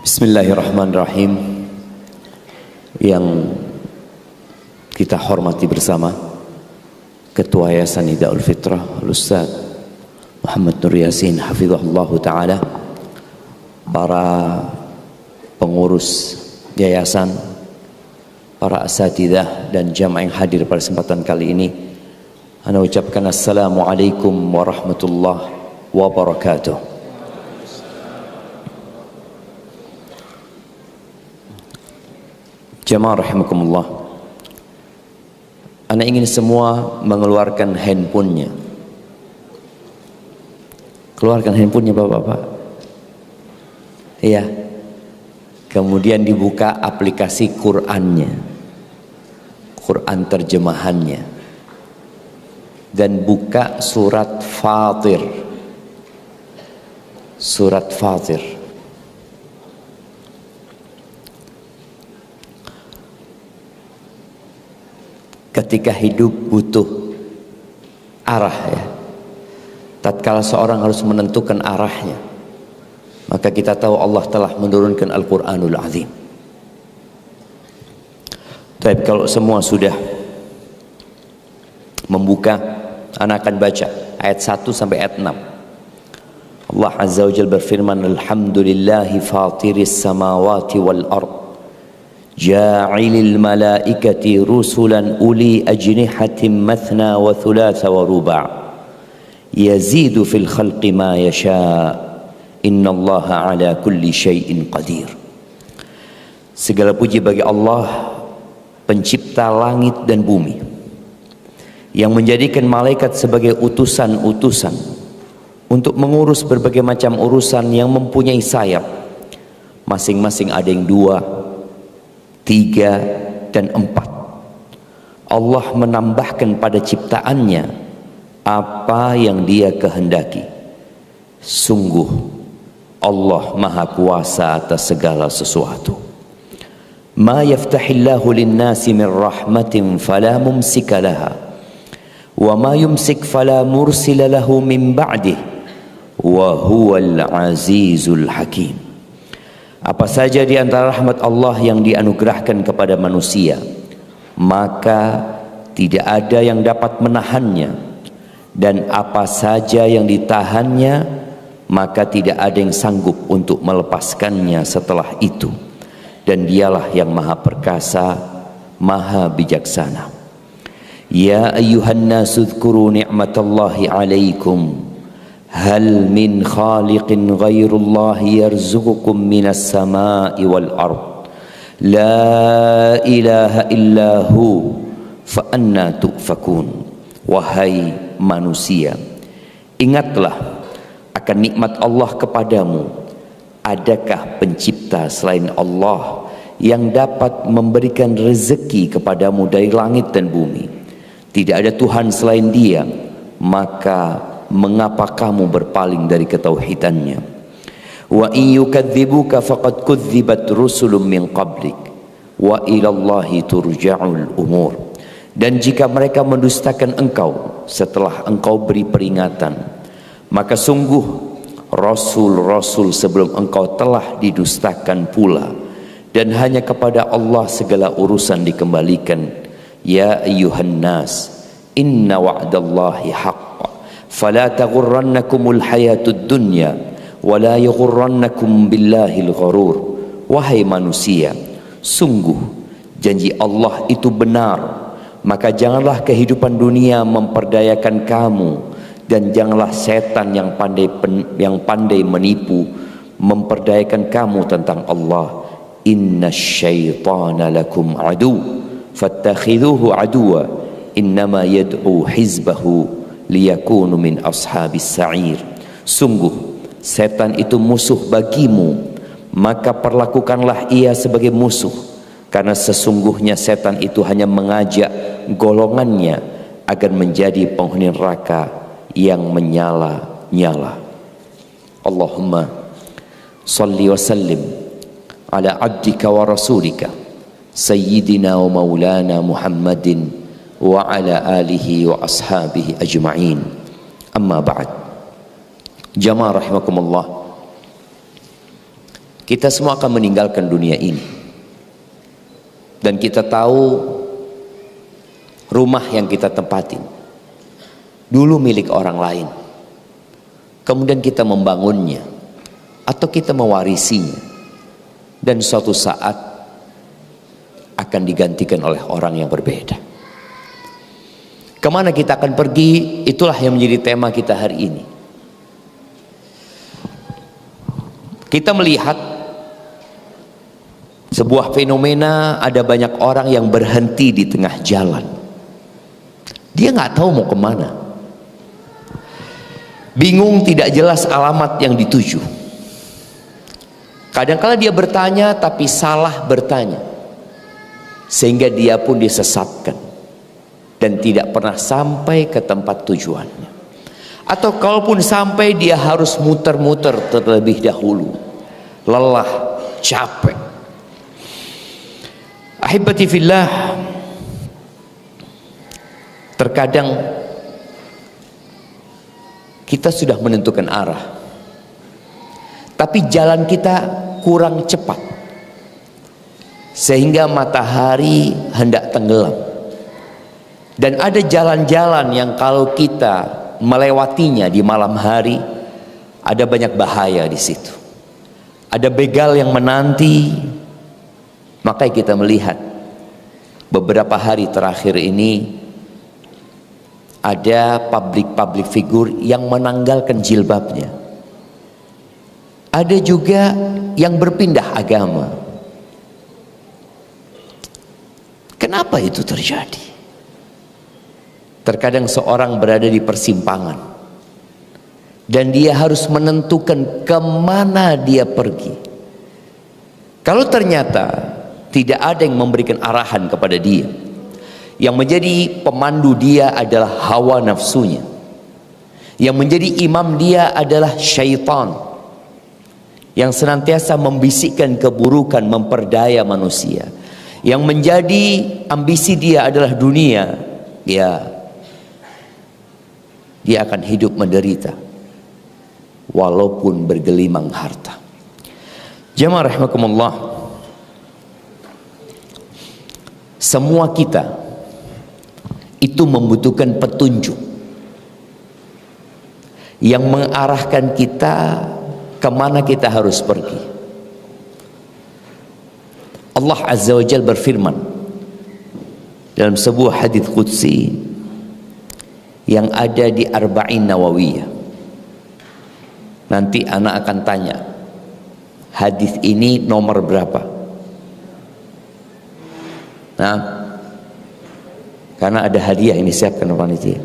Bismillahirrahmanirrahim. Yang kita hormati bersama Ketua Yayasan Hidayatul Fitrah Al-Ustaz Muhammad Nur Yasin hafizahullah ta'ala, para pengurus yayasan, para asatidzah dan jamaah yang hadir pada kesempatan kali ini, ana ucapkan assalamualaikum warahmatullahi wabarakatuh. Jamaah rahimakumullah, ana ingin semua mengeluarkan handphonenya. Keluarkan handphonenya bapak-bapak. Iya. Kemudian dibuka aplikasi Qur'annya, Qur'an terjemahannya, dan buka surat Fatir. Surat Fatir. Ketika hidup butuh arah, ya. Tatkala seorang harus menentukan arahnya, maka kita tahu Allah telah menurunkan Al-Quranul Azim. Tapi kalau semua sudah membuka, anak akan baca ayat 1 sampai ayat 6. Allah Azza wa Jalla berfirman, Alhamdulillahi fatiris samawati wal ard, ja'ilil malaikati rusulan uli ajnihatin mathna wa thulatha wa ruba' yazidu fil khalqi ma yasha' innallaha ala kulli syai'in qadir. Segala puji bagi Allah, pencipta langit dan bumi, yang menjadikan malaikat sebagai utusan-utusan untuk mengurus berbagai macam urusan yang mempunyai sayap. Masing-masing ada yang 2, 3, dan 4. Allah menambahkan pada ciptaannya apa yang Dia kehendaki. Sungguh Allah Maha Kuasa atas segala sesuatu. Ma yaftahillahu lin-nasi min rahmatin fala mumsika laha wa ma yumsik fala mursila lahu min ba'dih wa huwal azizul hakim. Apa saja di antara rahmat Allah yang dianugerahkan kepada manusia, maka tidak ada yang dapat menahannya, dan apa saja yang ditahannya, maka tidak ada yang sanggup untuk melepaskannya setelah itu. Dan Dialah yang Maha Perkasa, Maha Bijaksana. Ya ayyuhan nasu dzkuru ni'matallahi 'alaikum hal min khaliqin ghairullahi yarzuqukum minas sama'i wal ard la ilaha illahu fa anna tu'fakun. Wahai manusia, ingatlah akan nikmat Allah kepadamu. Adakah pencipta selain Allah yang dapat memberikan rezeki kepadamu dari langit dan bumi? Tidak ada Tuhan selain Dia, maka mengapa kamu berpaling dari ketauhidannya? Wa in yukadzibuka faqad kudzibat rusulun min qablik wa ilallahi turja'ul umur. Dan jika mereka mendustakan engkau setelah engkau beri peringatan, maka sungguh rasul-rasul sebelum engkau telah didustakan pula, dan hanya kepada Allah segala urusan dikembalikan. Ya ayyuhan nas, inna wa'dallahi haqq fala taghurrannakumul hayatud dunya wala yaghurrannakum billahil gharur. Wahai manusia, sungguh janji Allah itu benar, maka janganlah kehidupan dunia memperdayakan kamu, dan janganlah setan yang pandai menipu memperdayakan kamu tentang Allah. Innasyaitana lakum adu fattakhidhuhu aduwa innama yad'u hizbahu liyakunu min ashabis sa'ir. Sungguh setan itu musuh bagimu, maka perlakukanlah ia sebagai musuh, karena sesungguhnya setan itu hanya mengajak golongannya agar menjadi penghuni neraka yang menyala-nyala. Allahumma salli wa sallim ala abdika wa rasulika sayyidina wa maulana Muhammadin wa ala alihi wa ashabihi ajma'in. Amma ba'd. Jamaah rahimakumullah, Kita semua akan meninggalkan dunia ini. Dan kita tahu rumah yang kita tempatin dulu milik orang lain. Kemudian kita membangunnya atau kita mewarisinya, dan suatu saat akan digantikan oleh orang yang berbeda. Kemana kita akan pergi? Itulah yang menjadi tema kita hari ini. Kita melihat sebuah fenomena, ada banyak orang yang berhenti di tengah jalan. Dia nggak tahu mau kemana. Bingung, tidak jelas alamat yang dituju. Kadang-kala dia bertanya tapi salah bertanya, sehingga dia pun disesatkan dan tidak pernah sampai ke tempat tujuannya. Atau kalaupun sampai, dia harus muter-muter terlebih dahulu, lelah, capek. Ahibati fillah, terkadang kita sudah menentukan arah, tapi jalan kita kurang cepat, sehingga matahari hendak tenggelam. Dan ada jalan-jalan yang kalau kita melewatinya di malam hari, ada banyak bahaya di situ. Ada begal yang menanti. Makanya kita melihat beberapa hari terakhir ini ada public figure yang menanggalkan jilbabnya. Ada juga yang berpindah agama. Kenapa itu terjadi? Terkadang seorang berada di persimpangan dan dia harus menentukan kemana dia pergi. Kalau ternyata tidak ada yang memberikan arahan kepada dia, yang menjadi pemandu dia adalah hawa nafsunya, yang menjadi imam dia adalah syaitan, yang senantiasa membisikkan keburukan, memperdaya manusia, yang menjadi ambisi dia adalah dunia, ya, dia akan hidup menderita walaupun bergelimang harta. Jamaah rahimakumullah, semua kita itu membutuhkan petunjuk yang mengarahkan kita kemana kita harus pergi. Allah Azza wa Jalla berfirman dalam sebuah hadits qudsi yang ada di Arba'in Nawawiyah. Nanti anak akan tanya, hadis ini nomor berapa? Nah, karena ada hadiah ini, siapkan panitia.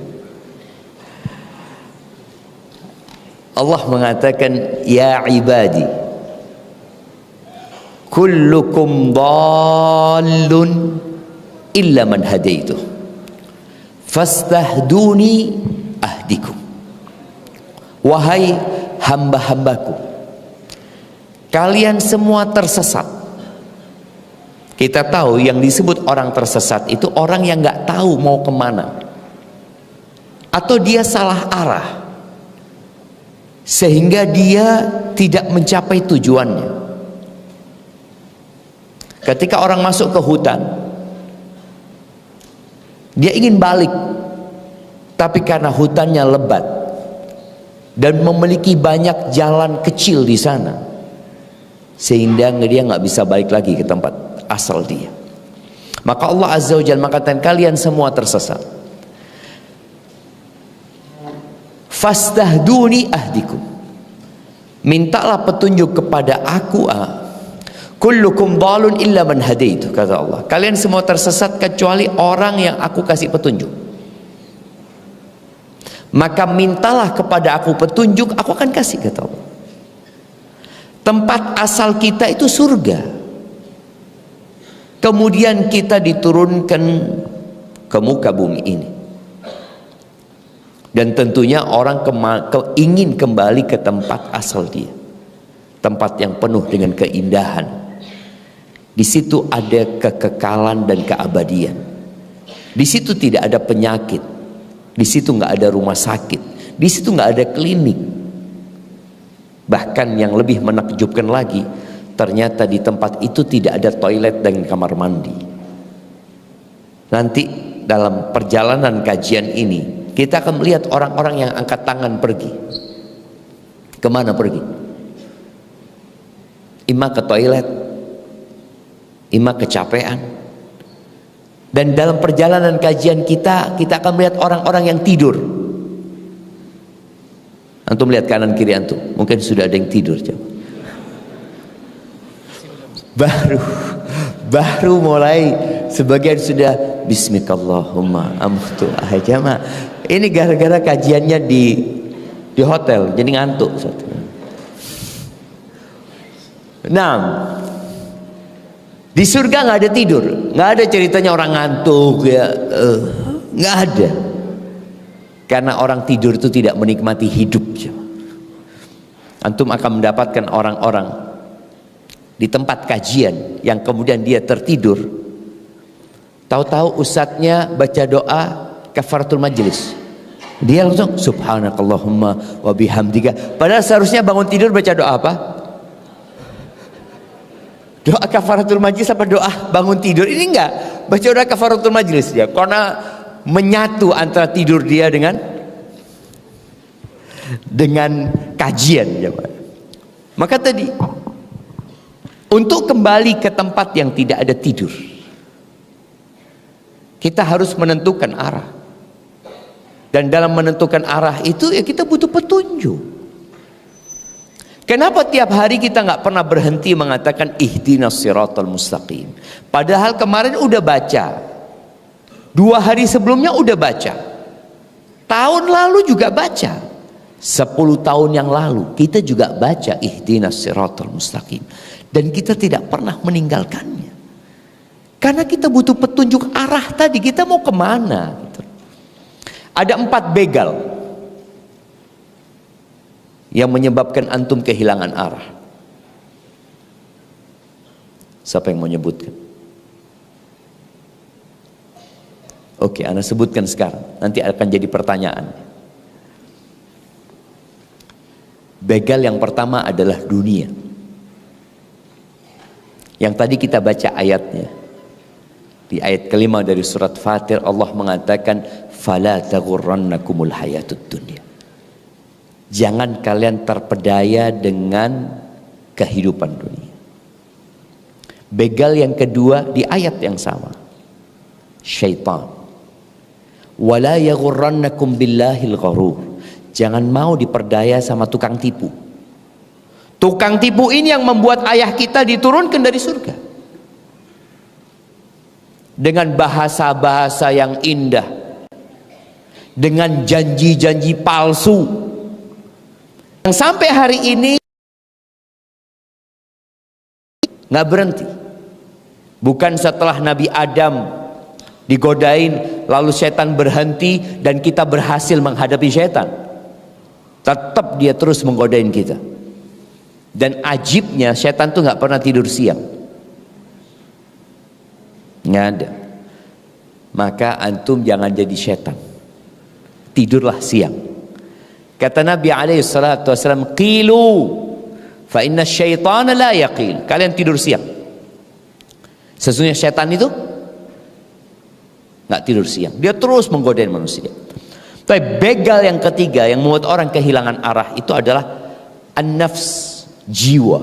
Allah mengatakan, ya ibadi, kullukum dhallun illa man hadaituh, fastahduni ahdikum. Wahai hamba-hambaku, kalian semua tersesat. Kita tahu yang disebut orang tersesat itu orang yang nggak tahu mau kemana, atau dia salah arah sehingga dia tidak mencapai tujuannya. Ketika orang masuk ke hutan, dia ingin balik, tapi karena hutannya lebat dan memiliki banyak jalan kecil di sana, sehingga dia nggak bisa balik lagi ke tempat asal dia. Maka Allah Azza wa Jalla mengatakan, kalian semua tersesat. Fastahduni ahdikum, mintalah petunjuk kepada aku. Kullukum dhalun illa man hadaitu, kata Allah. Kalian semua tersesat kecuali orang yang aku kasih petunjuk. Maka mintalah kepada aku petunjuk, aku akan kasih, kata Allah. Tempat asal kita itu surga. Kemudian kita diturunkan ke muka bumi ini. Dan tentunya orang ingin kembali ke tempat asal dia. Tempat yang penuh dengan keindahan. Di situ ada kekekalan dan keabadian. Di situ tidak ada penyakit. Di situ nggak ada rumah sakit. Di situ nggak ada klinik. Bahkan yang lebih menakjubkan lagi, ternyata di tempat itu tidak ada toilet dan kamar mandi. Nanti dalam perjalanan kajian ini kita akan melihat orang-orang yang angkat tangan pergi. Kemana pergi? Ima ke toilet, ima kecapean. Dan dalam perjalanan kajian kita akan melihat orang-orang yang tidur. Antum lihat kanan kiri antum, mungkin sudah ada yang tidur. Baru mulai sebagian sudah Bismillahumma amtu ahjama. Ini gara-gara kajiannya di hotel, jadi ngantuk. Nah, di surga nggak ada tidur, nggak ada ceritanya orang ngantuk ya, nggak ada. Karena orang tidur itu tidak menikmati hidup. Antum akan mendapatkan orang-orang di tempat kajian yang kemudian dia tertidur. Tahu-tahu ustadznya baca doa kafaratul majlis, dia langsung subhanakallahumma wa bihamdika. Padahal seharusnya bangun tidur baca doa apa? Doa kafaratul majlis apa doa bangun tidur? Ini enggak, baca doa kafaratul majlis dia, karena menyatu antara tidur dia dengan kajian ya. Maka tadi untuk kembali ke tempat yang tidak ada tidur, kita harus menentukan arah. Dan dalam menentukan arah itu ya kita butuh petunjuk. Kenapa tiap hari kita nggak pernah berhenti mengatakan ihdinas siratal mustaqim? Padahal kemarin udah baca, 2 hari sebelumnya udah baca, tahun lalu juga baca, 10 tahun yang lalu kita juga baca ihdinas siratal mustaqim, dan kita tidak pernah meninggalkannya. Karena kita butuh petunjuk arah tadi, kita mau kemana gitu. Ada 4 begal yang menyebabkan antum kehilangan arah. Siapa yang mau nyebutkan? Oke, Anda sebutkan sekarang, nanti akan jadi pertanyaan. Begal yang pertama adalah dunia. Yang tadi kita baca ayatnya. Di ayat kelima dari surat Fatir, Allah mengatakan fala taghurrannakumul hayatud dunya. Jangan kalian terpedaya dengan kehidupan dunia. Begal yang kedua di ayat yang sama, syaitan. Wala yaghurrannakum billahil gharur. Jangan mau diperdaya sama tukang tipu. Tukang tipu ini yang membuat ayah kita diturunkan dari surga dengan bahasa-bahasa yang indah, dengan janji-janji palsu yang sampai hari ini nggak berhenti. Bukan setelah Nabi Adam digodain lalu setan berhenti dan kita berhasil menghadapi setan, tetap dia terus menggodain kita. Dan ajibnya setan tuh nggak pernah tidur siang, nggak ada. Maka antum jangan jadi setan, tidurlah siang. Kata Nabi SAW, qilu fa inna syaitana la yaqil. Kalian tidur siang, sesungguhnya setan itu nggak tidur siang, dia terus menggodain manusia. Tapi begal yang ketiga yang membuat orang kehilangan arah itu adalah an-nafs, jiwa.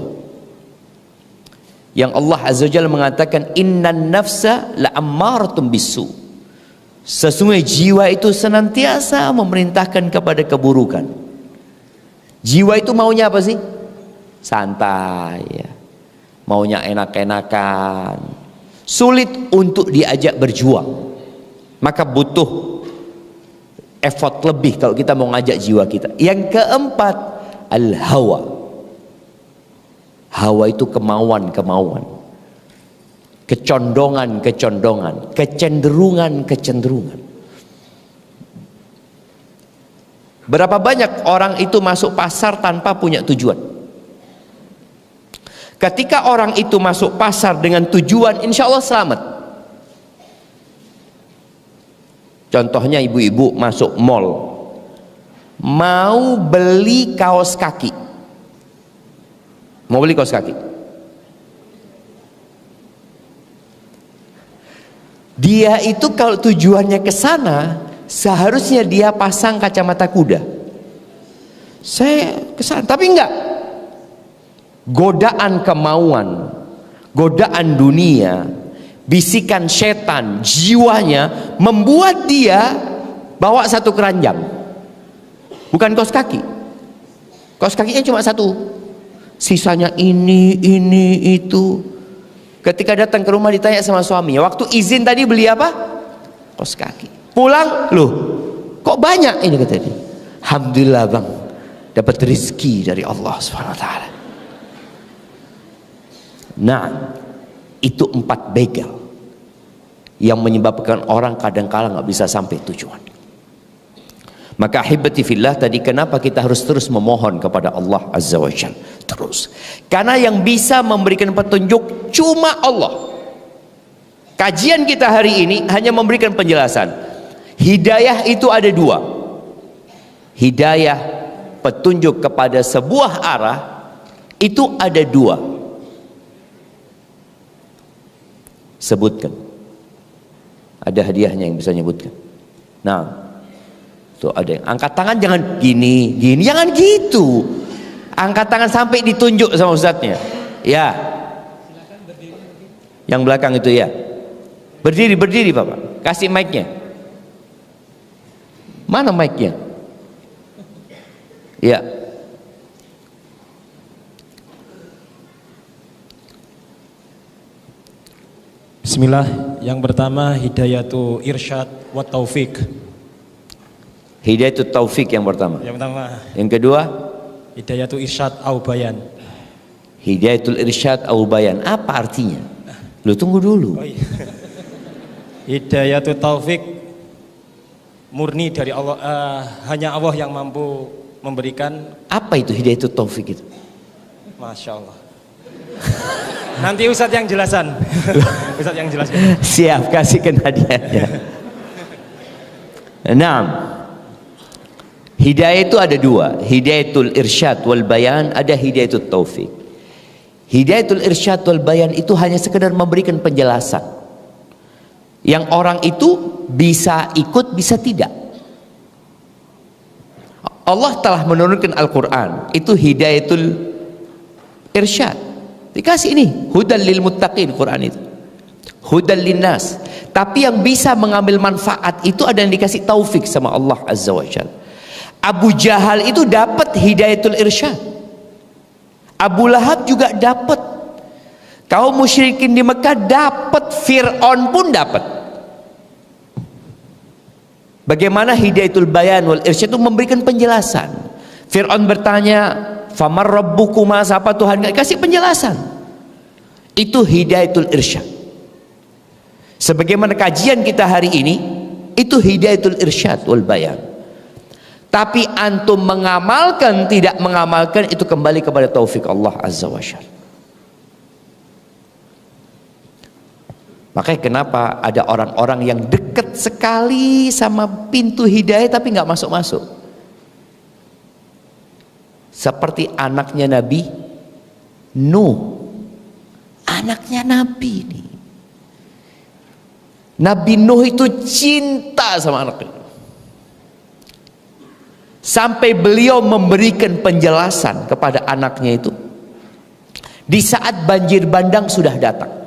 Yang Allah Azza wa Jalla mengatakan innan nafsa la'ammaratun bisu. Sesungguhnya jiwa itu senantiasa memerintahkan kepada keburukan. Jiwa itu maunya apa sih? Santai ya. Maunya enak-enakan. Sulit untuk diajak berjuang. Maka butuh effort lebih kalau kita mau ngajak jiwa kita. Yang keempat, al-hawa. Hawa itu kemauan-kemauan, kecondongan-kecenderungan. Berapa banyak orang itu masuk pasar tanpa punya tujuan. Ketika orang itu masuk pasar dengan tujuan, insya Allah selamat. Contohnya ibu-ibu masuk mall, mau beli kaos kaki. Dia itu kalau tujuannya ke sana, seharusnya dia pasang kacamata kuda. Saya ke sana, tapi enggak. Godaan kemauan, godaan dunia, bisikan setan, jiwanya membuat dia bawa satu keranjang. Bukan kaos kaki. Kaos kakinya cuma satu. Sisanya ini, itu. Ketika datang ke rumah ditanya sama suaminya, waktu izin tadi beli apa? Kaos kaki. Pulang, loh, kok banyak ini katanya. Alhamdulillah bang, dapat rezeki dari Allah Subhanahu Wa Taala. Nah, itu 4 begal yang menyebabkan orang kadang-kala nggak bisa sampai tujuan. Maka ahibati fillah, tadi kenapa kita harus terus memohon kepada Allah Azza wa Jalla? Terus, karena yang bisa memberikan petunjuk cuma Allah. Kajian kita hari ini hanya memberikan penjelasan. Hidayah itu ada 2. Hidayah petunjuk kepada sebuah arah itu ada 2. Sebutkan. Ada hadiahnya yang bisa nyebutkan. Nah, tuh ada yang angkat tangan, jangan gini, jangan gitu. Angkat tangan sampai ditunjuk sama ustadznya. Ya. Yang belakang itu ya. Berdiri Bapak. Kasih mic-nya. Mana mic-nya? Ya. Bismillah. Yang pertama hidayatu irsyad wa taufik. Hidayatul taufik yang pertama. Yang pertama. Yang kedua, hidayatul irsyad au bayan. Hidayatul irsyad au bayan. Apa artinya? Lu tunggu dulu. Oh, iya. Hidayatul taufik murni dari Allah, hanya Allah yang mampu memberikan. Apa itu hidayatul taufik itu? Masya Allah. Nanti Ustadz yang jelasan. Ustadz yang jelaskan. Siap, kasihkan hadiahnya. Nah, hidayah itu ada 2. Hidayatul irsyad wal bayan, ada hidayatul taufik. Hidayatul irsyad wal bayan itu hanya sekedar memberikan penjelasan. Yang orang itu bisa ikut, bisa tidak. Allah telah menurunkan Al-Quran. Itu hidayatul irsyad. Dikasih ini hudal lil muttaqin, Quran itu hudal linnas. Tapi yang bisa mengambil manfaat itu ada yang dikasih taufik sama Allah Azza wa Jalla. Abu Jahal itu dapat hidayatul irsyad. Abu Lahab juga dapat. Kaum musyrikin di Mekah dapat. Fir'aun pun dapat. Bagaimana hidayatul bayan wal irsyad itu memberikan penjelasan. Fir'aun bertanya, famar rabbukuma, siapa Tuhan? Kasih penjelasan. Itu hidayatul irsyad. Sebagaimana kajian kita hari ini, itu hidayatul irsyad wal bayan. Tapi antum mengamalkan, tidak mengamalkan, itu kembali kepada taufik Allah Azza wa Jalla. Makanya kenapa ada orang-orang yang dekat sekali sama pintu hidayah tapi nggak masuk-masuk. Seperti anaknya Nabi Nuh. Anaknya Nabi ini. Nabi Nuh itu cinta sama anaknya. Sampai beliau memberikan penjelasan kepada anaknya itu. Di saat banjir bandang sudah datang.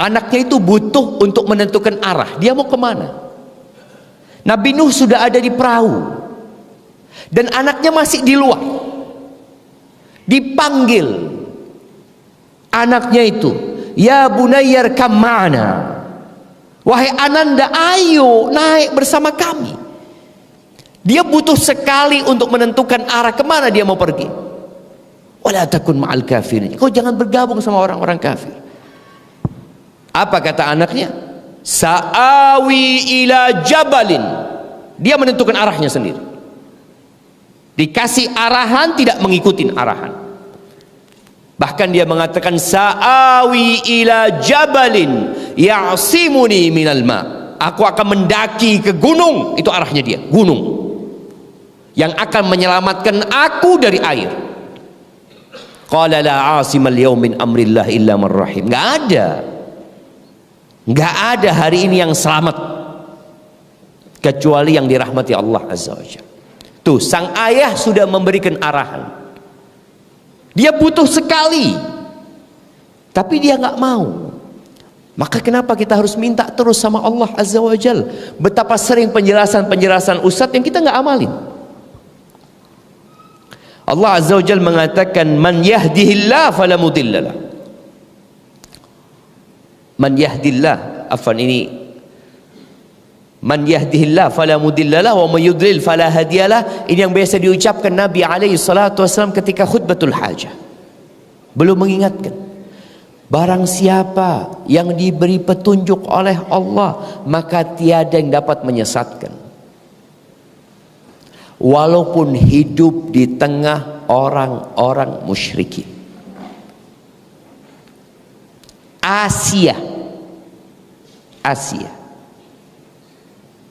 Anaknya itu butuh untuk menentukan arah. Dia mau kemana? Nabi Nuh sudah ada di perahu. Dan anaknya masih di luar. Dipanggil anaknya itu, ya bunayyar kam ma'ana. Wahai ananda, ayo naik bersama kami. Dia butuh sekali untuk menentukan arah kemana dia mau pergi. Wala takun ma'al kafirin. Kau jangan bergabung sama orang-orang kafir. Apa kata anaknya? Sa'awi ila jabalin. Dia menentukan arahnya sendiri. Dikasih arahan, tidak mengikuti arahan. Bahkan dia mengatakan sa'awi ila jabalin ya'simuni minal ma. Aku akan mendaki ke gunung. Itu arahnya dia, gunung yang akan menyelamatkan aku dari air. Qala la 'asimal yawmin amrillah illa man rahim. Enggak ada Nggak ada hari ini yang selamat kecuali yang dirahmati Allah Azza wa Jalla. Tuh, sang ayah sudah memberikan arahan. Dia butuh sekali, tapi dia nggak mau. Maka kenapa kita harus minta terus sama Allah Azza wa Jalla? Betapa sering penjelasan-penjelasan ustadz yang kita nggak amalin. Allah Azza wa Jalla mengatakan, man yahdihillah fala mudhillalah. Man yahdillah, afan ini, man yahdihillah fala mudhillalah wa may yudlil fala hadiyalah. Ini yang biasa diucapkan Nabi alaihi salatu wasallam ketika khutbatul hajah. Belum mengingatkan, barang siapa yang diberi petunjuk oleh Allah, maka tiada yang dapat menyesatkan, walaupun hidup di tengah orang-orang musyrikin. Asia,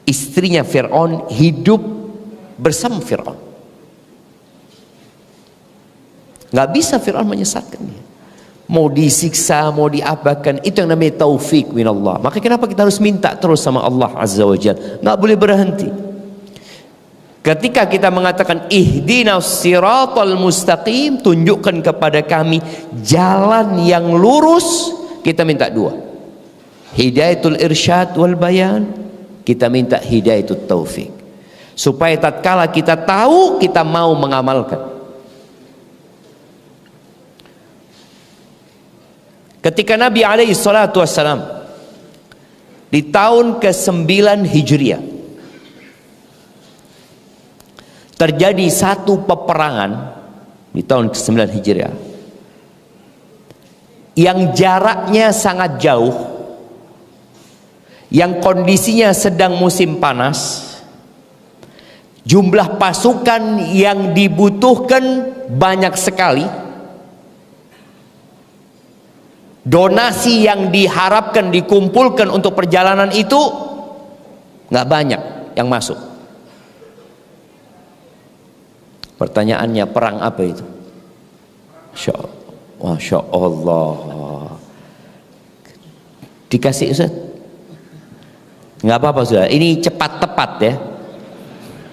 istrinya Fir'aun, hidup bersama Fir'aun. Nggak bisa Fir'aun menyesatkan dia. Mau disiksa, mau diapakan, itu yang namanya taufik minallah. Maka kenapa kita harus minta terus sama Allah Azza wa Jalla? Nggak boleh berhenti. Ketika kita mengatakan ihdinas siratal mustaqim, tunjukkan kepada kami jalan yang lurus, kita minta dua. Hidayatul irsyad wal bayan, kita minta hidayatul taufik, supaya tatkala kita tahu, kita mau mengamalkan. Ketika Nabi alaihi salatu wassalam di tahun ke-9 Hijriah terjadi satu peperangan di tahun ke-9 Hijriah yang jaraknya sangat jauh, yang kondisinya sedang musim panas, jumlah pasukan yang dibutuhkan banyak sekali, donasi yang diharapkan dikumpulkan untuk perjalanan itu nggak banyak yang masuk. Pertanyaannya, perang apa itu? Masya Allah. Dikasih Ustaz? Nggak apa-apa sudah. Ini cepat tepat ya.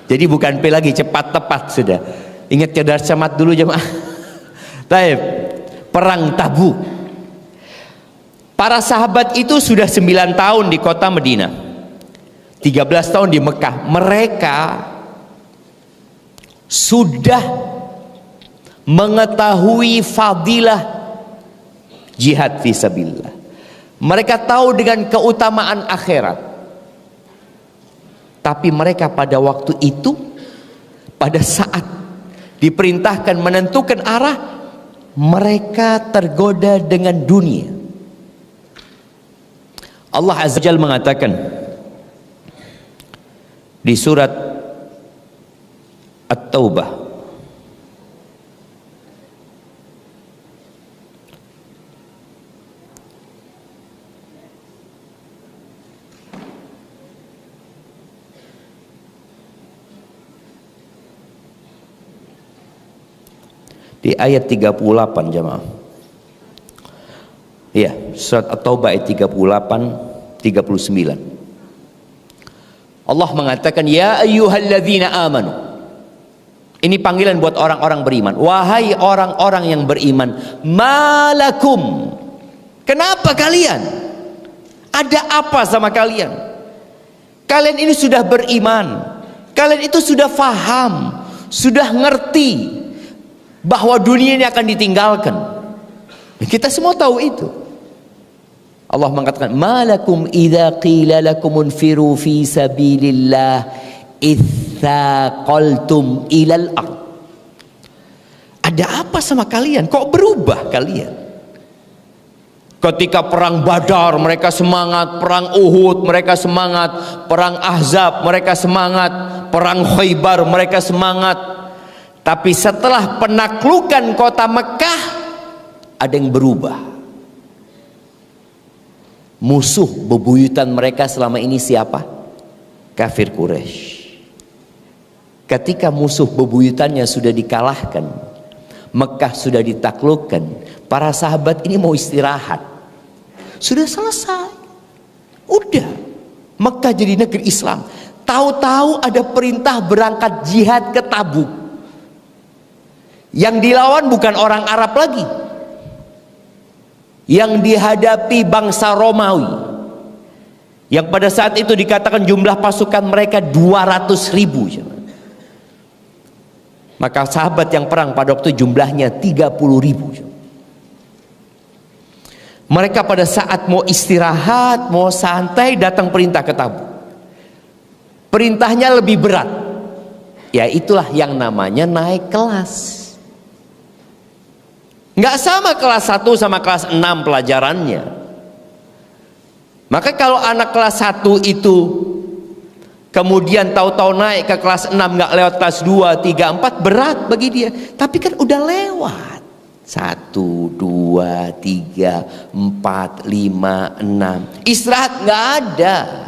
Jadi bukan P lagi, cepat tepat sudah. Ingat cadar camat dulu jemaah. Taib. Perang Tabuk. Para sahabat itu sudah 9 tahun di kota Madinah, 13 tahun di Mekah. Mereka sudah mengetahui fadilah jihad fisabilillah. Mereka tahu dengan keutamaan akhirat. Tapi mereka pada waktu itu, pada saat diperintahkan menentukan arah, mereka tergoda dengan dunia. Allah Azza wa Jalla mengatakan di surat At-Taubah, di ayat 38 jemaah. Ya, surat At-Taubah ayat 38 39. Allah mengatakan, ya ayyuhalladzina amanu. Ini panggilan buat orang-orang beriman. Wahai orang-orang yang beriman, malakum, kenapa kalian? Ada apa sama kalian? Kalian ini sudah beriman, kalian itu sudah faham, sudah ngerti bahwa dunia ini akan ditinggalkan. Kita semua tahu itu. Allah mengatakan, malakum idza qila lakum unfiru fi sabilillah itsaqaltum ilal ard. Ada apa sama kalian? Kok berubah kalian? Ketika perang Badar mereka semangat, perang Uhud mereka semangat, perang Ahzab mereka semangat, perang Khaybar mereka semangat. Tapi setelah penaklukan kota Mekah, ada yang berubah. Musuh bebuyutan mereka selama ini siapa? Kafir Quraisy. Ketika musuh bebuyutannya sudah dikalahkan, Mekah sudah ditaklukkan, para sahabat ini mau istirahat. Sudah selesai. Udah, Mekah jadi negeri Islam. Tahu-tahu ada perintah berangkat jihad ke Tabuk. Yang dilawan bukan orang Arab lagi. Yang dihadapi bangsa Romawi. Yang pada saat itu dikatakan jumlah pasukan mereka 200.000. Maka sahabat yang perang pada waktu jumlahnya 30.000. Mereka pada saat mau istirahat, mau santai, datang perintah ke Tabuk. Perintahnya lebih berat. Ya itulah yang namanya naik kelas. Nggak sama kelas 1 sama kelas 6 pelajarannya. Maka kalau anak kelas 1 itu kemudian tahu-tahu naik ke kelas 6, nggak lewat kelas 2, 3, 4, berat bagi dia. Tapi kan udah lewat. 1, 2, 3, 4, 5, 6. Istirahat nggak ada.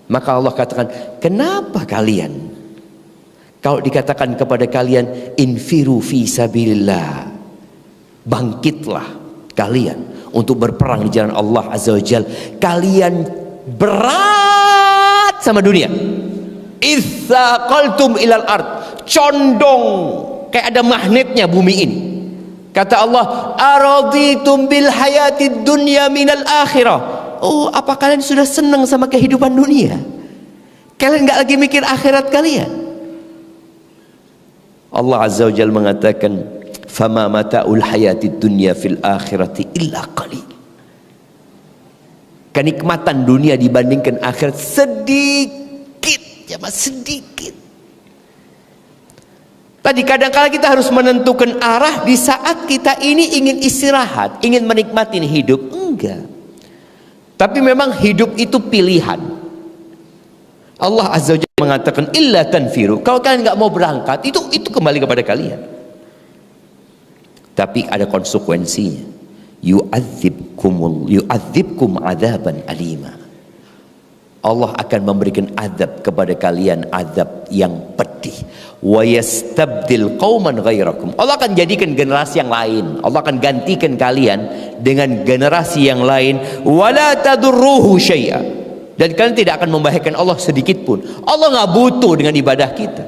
Maka Allah katakan, kenapa kalian kalau dikatakan kepada kalian infiru fi sabilillah, bangkitlah kalian untuk berperang di jalan Allah Azza wa Jalla, kalian berat sama dunia. Itsaqaltum ilal ard, condong kayak ada magnetnya bumi ini. Kata Allah, araditum bil hayatid dunya minal akhirah. Oh, apa kalian sudah senang sama kehidupan dunia? Kalian nggak lagi mikir akhirat kalian? Allah Azza wa Jalla mengatakan, fama mata'ul hayatid dunya fil akhirati illa qalil. Kenikmatan dunia dibandingkan akhirat sedikit, cuma sedikit. Tadi kadang-kala kita harus menentukan arah di saat kita ini ingin istirahat, ingin menikmati hidup. Enggak. Tapi memang hidup itu pilihan. Allah Azza wa Jalla mengatakan illa tanfiru. Kalau kalian nggak mau berangkat, itu kembali kepada kalian. Tapi ada konsekuensinya. Yu'adzibkum adzaban alima. Allah akan memberikan azab kepada kalian, azab yang pedih. Wa yastabdil qauman ghairakum. Allah akan jadikan generasi yang lain. Allah akan gantikan kalian dengan generasi yang lain. Wala tadurruhu syai'a. Dan kalian tidak akan membahayakan Allah sedikit pun. Allah nggak butuh dengan ibadah kita.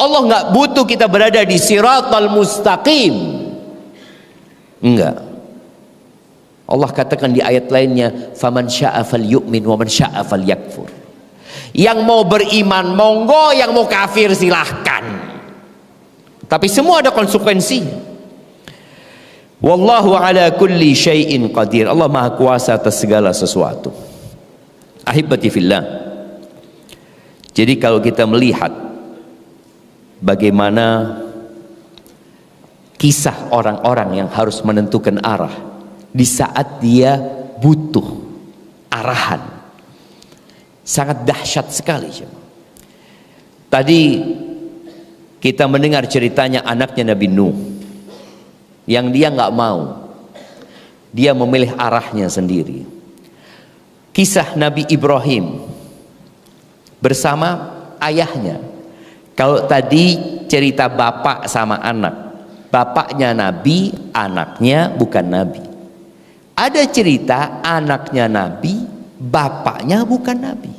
Allah nggak butuh kita berada di siratal mustaqim. Enggak. Allah katakan di ayat lainnya, faman syaa falyu'min wa man syaa falyakfur. Yang mau beriman monggo, yang mau kafir silahkan. Tapi semua ada konsekuensinya. Wallahu ala kulli syai'in qadir. Allah Maha Kuasa atas segala sesuatu. Ahibati fillah. Jadi kalau kita melihat bagaimana kisah orang-orang yang harus menentukan arah di saat dia butuh arahan, sangat dahsyat sekali. Tadi kita mendengar ceritanya anaknya Nabi Nuh yang dia nggak mau, dia memilih arahnya sendiri. Kisah Nabi Ibrahim bersama ayahnya. Kalau tadi cerita bapak sama anak, bapaknya Nabi, anaknya bukan Nabi. Ada cerita anaknya Nabi, bapaknya bukan Nabi.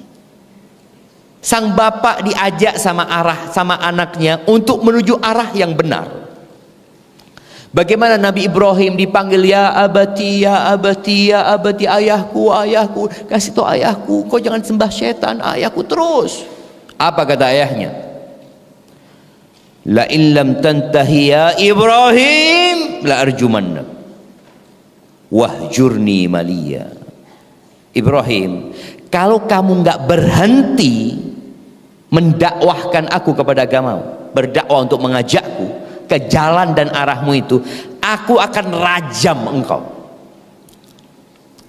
Sang bapak diajak sama anaknya untuk menuju arah yang benar. Bagaimana Nabi Ibrahim dipanggil ya abati, ya abati, ya abati, ayahku, ayahku, kasih tahu ayahku, kau jangan sembah setan, ayahku terus. Apa kata ayahnya? La in lam tantahi ya Ibrahim la arjumannak wahjurni maliya. Ibrahim, kalau kamu nggak berhenti mendakwahkan aku kepada agamamu, berdakwah untuk mengajakku ke jalan dan arahmu itu, aku akan rajam engkau.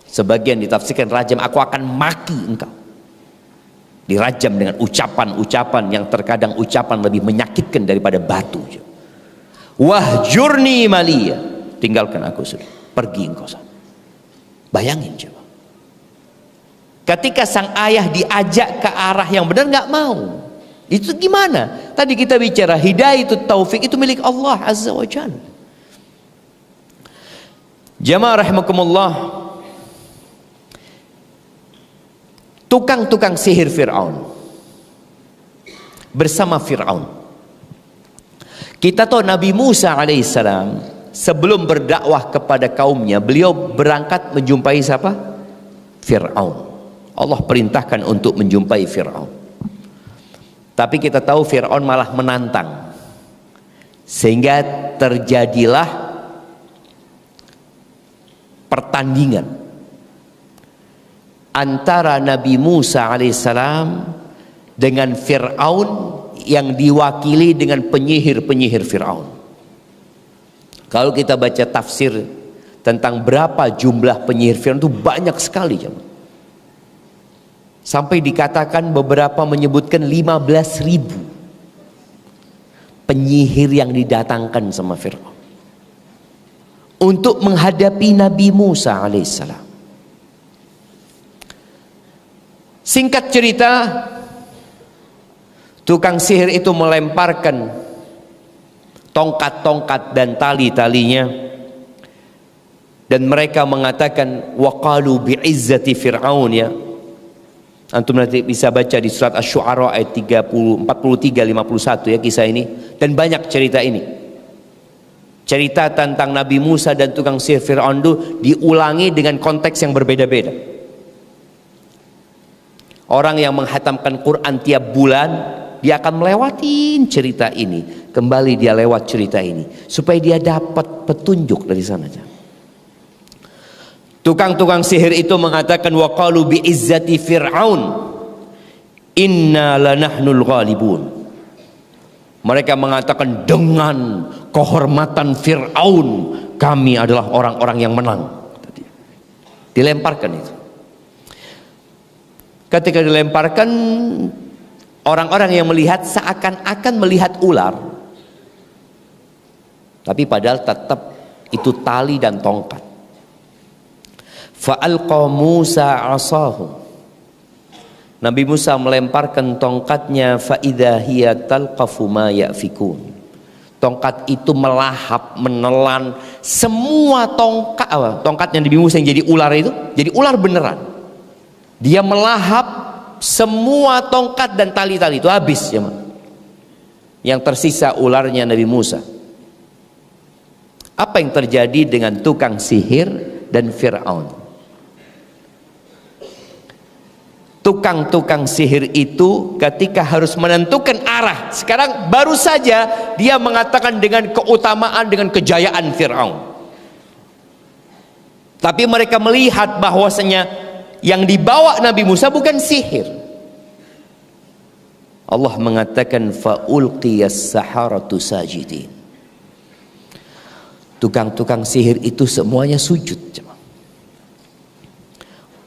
Sebagian ditafsirkan rajam, aku akan maki engkau. Dirajam dengan ucapan-ucapan yang terkadang ucapan lebih menyakitkan daripada batu. Wahjurni maliya, tinggalkan aku sudah, pergi engkau sana. Bayangin coba, ketika sang ayah diajak ke arah yang benar nggak mau. Itu gimana? Tadi kita bicara hidayah itu, taufik itu milik Allah Azza wa Jalla. Jamaah rahimakumullah, tukang-tukang sihir Fir'aun bersama Fir'aun. Kita tahu Nabi Musa alaihissalam sebelum berdakwah kepada kaumnya, beliau berangkat menjumpai siapa? Fir'aun. Allah perintahkan untuk menjumpai Fir'aun. Tapi kita tahu Fir'aun malah menantang, sehingga terjadilah pertandingan antara Nabi Musa alaihissalam dengan Fir'aun yang diwakili dengan penyihir-penyihir Fir'aun. Kalau kita baca tafsir tentang berapa jumlah penyihir Fir'aun, itu banyak sekali. Sampai dikatakan beberapa menyebutkan 15.000 penyihir yang didatangkan sama Fir'aun untuk menghadapi Nabi Musa alaihissalam. Singkat cerita, tukang sihir itu melemparkan tongkat-tongkat dan tali-talinya, dan mereka mengatakan waqalu bi'izzati Fir'aun, ya. Antum nanti bisa baca di surat Asy-Syu'ara ayat 43-51 ya, kisah ini. Dan banyak cerita ini. Cerita tentang Nabi Musa dan tukang sihir Fir'aun itu diulangi dengan konteks yang berbeda-beda. Orang yang menghatamkan Quran tiap bulan, dia akan melewatin cerita ini, kembali dia lewat cerita ini, supaya dia dapat petunjuk dari sana. Tukang-tukang sihir itu mengatakan waqalu bi'izzati Fir'aun inna lanahnul ghalibun. Mereka mengatakan dengan kehormatan Fir'aun, kami adalah orang-orang yang menang. Dilemparkan itu. Ketika dilemparkan, orang-orang yang melihat seakan-akan melihat ular, tapi padahal tetap itu tali dan tongkat. Fa'alqa Musa asahu. Nabi Musa melemparkan tongkatnya, fa'idha hiya talqafu ma ya'fikun. Tongkat itu melahap, menelan semua tongkatnya Nabi Musa yang jadi ular itu, jadi ular beneran. Dia melahap semua tongkat dan tali-tali itu, habis ya. Yang tersisa ularnya Nabi Musa. Apa yang terjadi dengan tukang sihir dan Fir'aun? Tukang-tukang sihir itu ketika harus menentukan arah, sekarang baru saja dia mengatakan dengan keutamaan, dengan kejayaan Fir'aun. Tapi mereka melihat bahwasanya yang dibawa Nabi Musa bukan sihir. Allah mengatakan fa'ulqiyas saharatu sajidin. Tukang-tukang sihir itu semuanya sujud.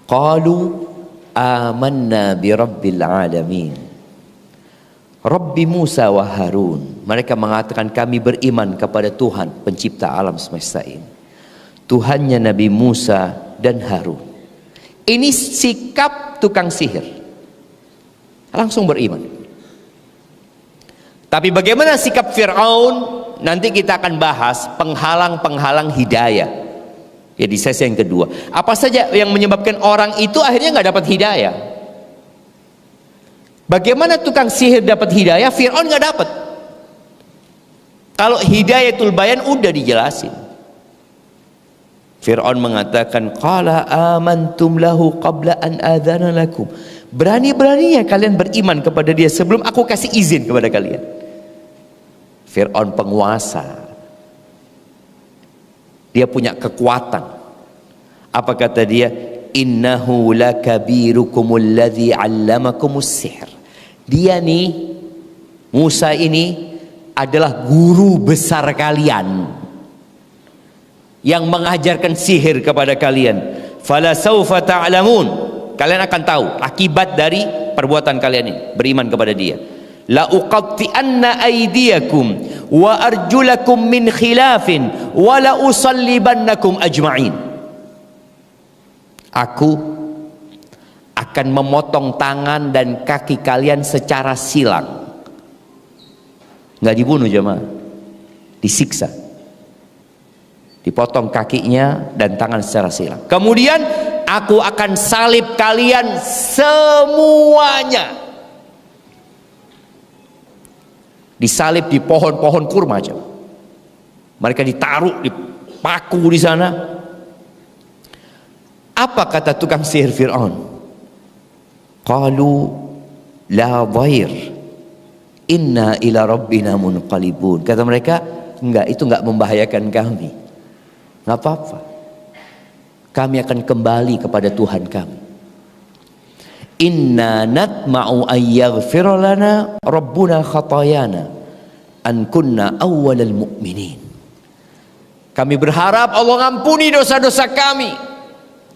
Qalu amanna bi rabbil alamin. Rabbi Musa wa Harun. Mereka mengatakan kami beriman kepada Tuhan pencipta alam semesta ini, Tuhannya Nabi Musa dan Harun. Ini sikap tukang sihir, langsung beriman. Tapi bagaimana sikap Fir'aun? Nanti kita akan bahas penghalang-penghalang hidayah ya, di sesi yang kedua. Apa saja yang menyebabkan orang itu akhirnya nggak dapat hidayah? Bagaimana tukang sihir dapat hidayah, Fir'aun nggak dapat? Kalau hidayatul bayan udah dijelasin. Fir'aun mengatakan qala amantum lahu qabla an adzana lakum. Berani-beraninya kalian beriman kepada dia sebelum aku kasih izin kepada kalian. Fir'aun penguasa, dia punya kekuatan. Apa kata dia? Innahu lakabirukumul ladzi 'allamakumus sihr. Dia nih, Musa ini adalah guru besar kalian yang mengajarkan sihir kepada kalian. Fala saufa ta'lamun. Kalian akan tahu akibat dari perbuatan kalian ini, beriman kepada dia. La uqatti'anna aydiyakum wa arjulakum min khilafin wa la usallibannakum ajma'in. Aku akan memotong tangan dan kaki kalian secara silang. Nggak dibunuh jemaah, disiksa. Dipotong kakinya dan tangan secara silang. Kemudian aku akan salib kalian semuanya. Disalib di pohon-pohon kurma aja. Mereka ditaruh, dipaku di sana. Apa kata tukang sihir Fir'aun? Qalu la dhair, inna ila rabbina munqalibun. Kata mereka, enggak, itu enggak membahayakan kami. Enggak apa-apa. Kami akan kembali kepada Tuhan kami. Inna natma'u an yaghfira lana rabbuna khatayana an kunna awwalal mu'minin. Kami berharap Allah ngampuni dosa-dosa kami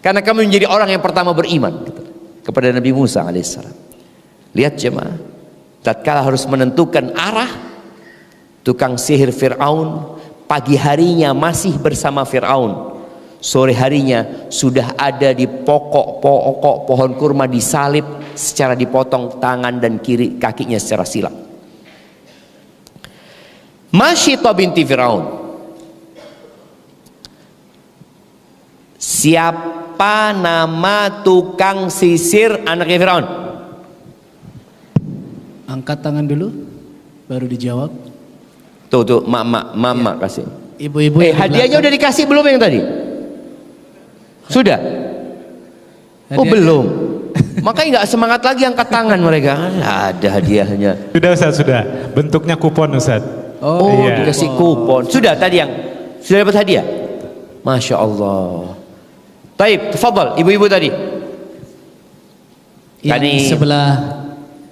karena kami menjadi orang yang pertama beriman kepada Nabi Musa alaihissalam. Lihat jemaah, tatkala harus menentukan arah, tukang sihir Fir'aun pagi harinya masih bersama Fir'aun, sore harinya sudah ada di pokok-pokok pohon kurma, disalib secara dipotong tangan dan kiri kakinya secara silang. Masyitah binti Fir'aun. Siapa nama tukang sisir anaknya Fir'aun? Angkat tangan dulu, baru dijawab. Tuh, mama kasih. Ibu-ibu hadiahnya udah dikasih belum yang tadi? Sudah? Oh belum. Makanya nggak semangat lagi angkat tangan mereka. Ada hadiahnya. Sudah Ustaz, sudah. Bentuknya kupon Ustaz. Oh iya. Dikasih kupon. Sudah tadi yang sudah dapat hadiah. Masya Allah. Taib, tafadhal ibu-ibu tadi. Yang Tadi sebelah